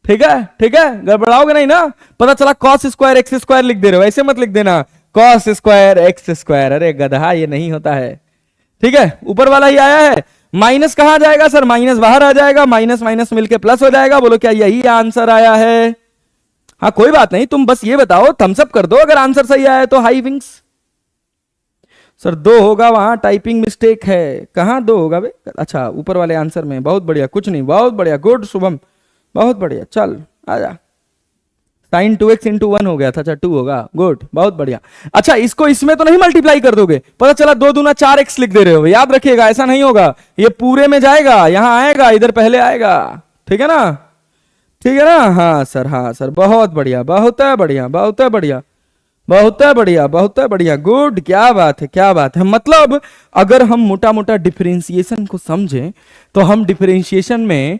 A: ठीक है, ठीक है, गड़बड़ाओगे नहीं ना? पता चला cos स्क्वायर x स्क्वायर लिख दे रहे हो, ऐसे मत लिख देना cos स्क्वायर x स्क्वायर। अरे गधा, ये नहीं होता है। ठीक है, ऊपर वाला ही आया है। माइनस कहां जाएगा सर? माइनस बाहर आ जाएगा, माइनस माइनस मिलके प्लस हो जाएगा। बोलो क्या यही आंसर आया है? हाँ कोई बात नहीं, तुम बस ये बताओ, थम्स अप कर दो अगर आंसर सही आया तो। हाई विंग्स सर 2 होगा, वहां टाइपिंग मिस्टेक है। कहां 2 होगा बे? अच्छा ऊपर वाले आंसर में। बहुत बढ़िया, कुछ नहीं, बहुत बढ़िया, गुड शुभम, बहुत बढ़िया। चल आजा, साइन 2x इंटू 1 हो गया था। अच्छा 2 होगा, गुड, बहुत बढ़िया। अच्छा इसको इसमें तो नहीं मल्टीप्लाई कर दोगे? पता चला 2 दूना 4x लिख दे रहे हो। याद रखिएगा ऐसा नहीं होगा, ये पूरे में जाएगा, यहां आएगा, इधर पहले आएगा। ठीक है ना? ठीक है ना? हाँ सर, हाँ सर, बहुत बढ़िया, बहुत बढ़िया, बहुत बढ़िया, बहुत बढ़िया, बहुत बढ़िया, गुड। क्या बात है, क्या बात है। मतलब अगर हम मोटा मोटा डिफरेंशिएशन को समझें तो हम डिफरेंशिएशन में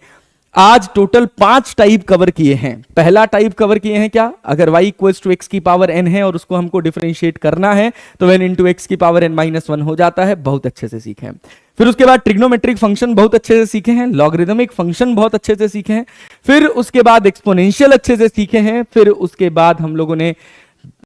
A: आज टोटल 5 टाइप कवर किए हैं। पहला टाइप कवर किए हैं क्या? अगर y इक्वल्स टू एक्स की पावर n है और उसको हमको डिफरेंशिएट करना है तो n इंटू एक्स की पावर n माइनस 1 हो जाता है। बहुत अच्छे से सीखे हैं। फिर उसके बाद ट्रिग्नोमेट्रिक फंक्शन बहुत अच्छे से सीखे हैं, लॉगरिदमिक फंक्शन बहुत अच्छे से सीखे हैं, फिर उसके बाद एक्सपोनेंशियल अच्छे से सीखे हैं, फिर उसके बाद हम लोगों ने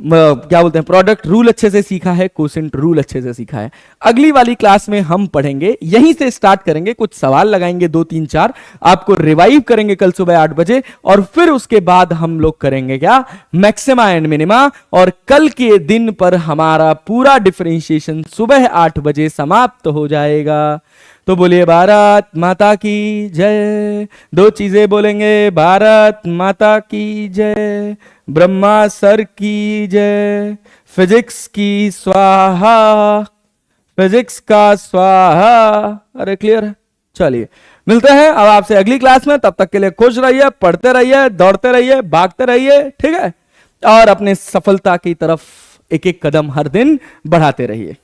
A: क्या बोलते हैं, प्रोडक्ट रूल अच्छे से सीखा है, कोसेंट रूल अच्छे से सीखा है। अगली वाली क्लास में हम पढ़ेंगे, यहीं से स्टार्ट करेंगे, कुछ सवाल लगाएंगे 2 3 4, आपको रिवाइव करेंगे कल सुबह 8 बजे, और फिर उसके बाद हम लोग करेंगे क्या, मैक्सिमा एंड मिनिमा। और कल के दिन पर हमारा पूरा डिफरेंशिएशन सुबह 8 बजे समाप्त हो जाएगा। तो बोलिए भारत माता की जय। 2 चीजें बोलेंगे, भारत माता की जय, ब्रह्मा सर की जय, फिजिक्स की स्वाहा, फिजिक्स का स्वाहा। अरे क्लियर है? चलिए मिलते हैं अब आपसे अगली क्लास में। तब तक के लिए खुश रहिए, पढ़ते रहिए, दौड़ते रहिए, भागते रहिए, ठीक है, और अपने सफलता की तरफ एक एक कदम हर दिन बढ़ाते रहिए।